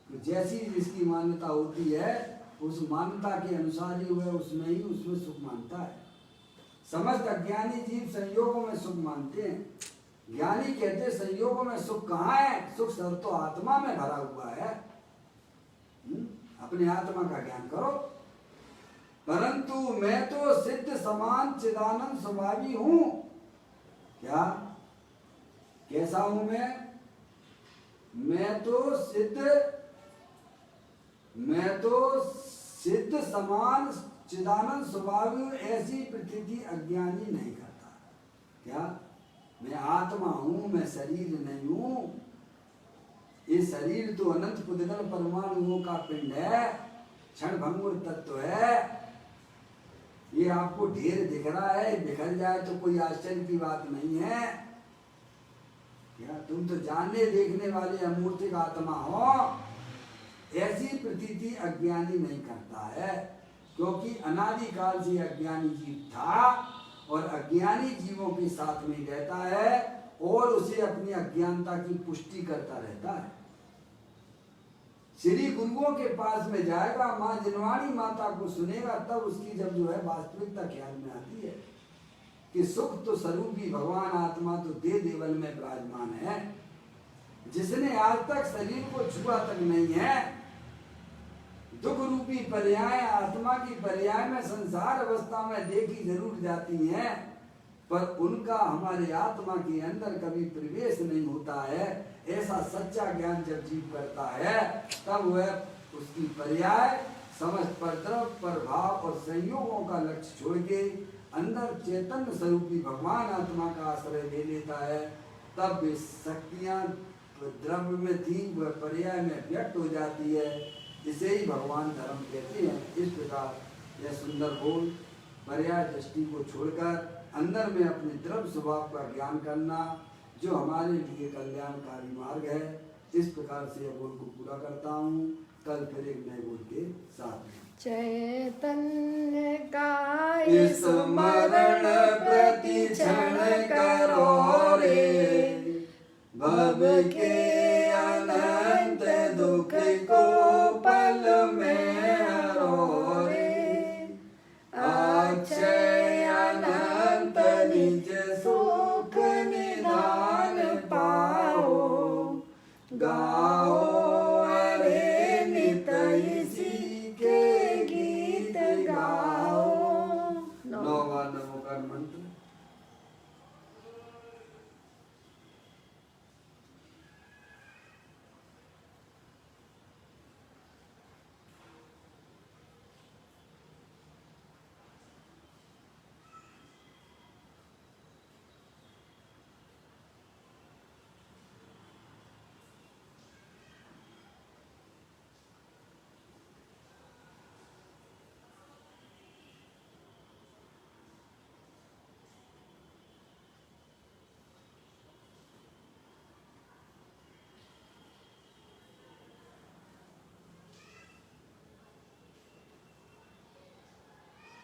तो जैसी जिसकी मान्यता होती है उस मान्यता के अनुसार ही वह उसमें सुख मानता है। समस्त अज्ञानी जीव संयोगों में सुख मानते हैं। ज्ञानी कहते संयोगों में सुख कहाँ है? सुख सब तो आत्मा में भरा हुआ है। अपने आत्मा का ज्ञान करो। परंतु मैं तो सिद्ध समान चिदानंद स्वभावी हूं। क्या? कैसा हूं मैं? मैं तो सिद्ध समान चिदानंद स्वभावी हूं। ऐसी प्रतीति अज्ञानी नहीं करता। क्या? मैं आत्मा हूं, मैं शरीर नहीं हूं। ये शरीर तो अनंत पुद्गल परमाणुओं का पिंड है, क्षण भंगुर तत्व है। ये आपको ढेर दिख रहा है, बिखर जाए तो कोई आश्चर्य की बात नहीं है। क्या? तुम तो जानने देखने वाले अमूर्तिक आत्मा हो। ऐसी प्रतीति अज्ञानी नहीं करता है, क्योंकि अनादिकाल से अज्ञानी जीव था और अज्ञानी जीवों के साथ में रहता है और उसे अपनी अज्ञानता की पुष्टि करता रहता है। श्री गुरुओं के पास में जाएगा, माँ जिनवाणी माता को सुनेगा, तब उसकी जब जो है वास्तविकता ख्याल में आती है कि सुख तो स्वरूपी भगवान आत्मा तो दे देवल में विराजमान है। जिसने आज तक शरीर को छुआ तक नहीं है, दुख रूपी पर्याय आत्मा की पर्याय में संसार अवस्था में देखी जरूर जाती हैं, पर उनका हमारे आत्मा के अंदर कभी प्रवेश नहीं होता है। ऐसा सच्चा ज्ञान जब जीव करता है तब वह उसकी पर्याय समझ परद्रव प्रभाव और संयोगों का लक्ष्य छोड़ के अंदर चैतन्य स्वरूपी भगवान आत्मा का आश्रय ले लेता है। तब वे शक्तियां द्रव्य में थी वह पर्याय में व्यक्त हो जाती है। इसे ही भगवान धर्म कहते हैं। इस प्रकार यह सुंदर बोल पर्याय दृष्टि को छोड़कर अंदर में अपने द्रव्य स्वभाव का ज्ञान करना जो हमारे लिए कल्याणकारी मार्ग है। इस प्रकार से यह बोल को पूरा करता हूँ। कल फिर एक नए बोल के साथ में चैतन्य का स्मरण प्रति क्षण करो रे, भव के अनंत दुख को पल में हरो रे, अक्षय अनंत निज सुख निधान पाओ, गाओ अरे नित इसी के गीत गाओ। नौवा नमोकार मंत्र।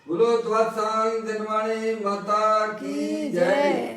बोलो ध्वज सांग जनवाणी माता की जय।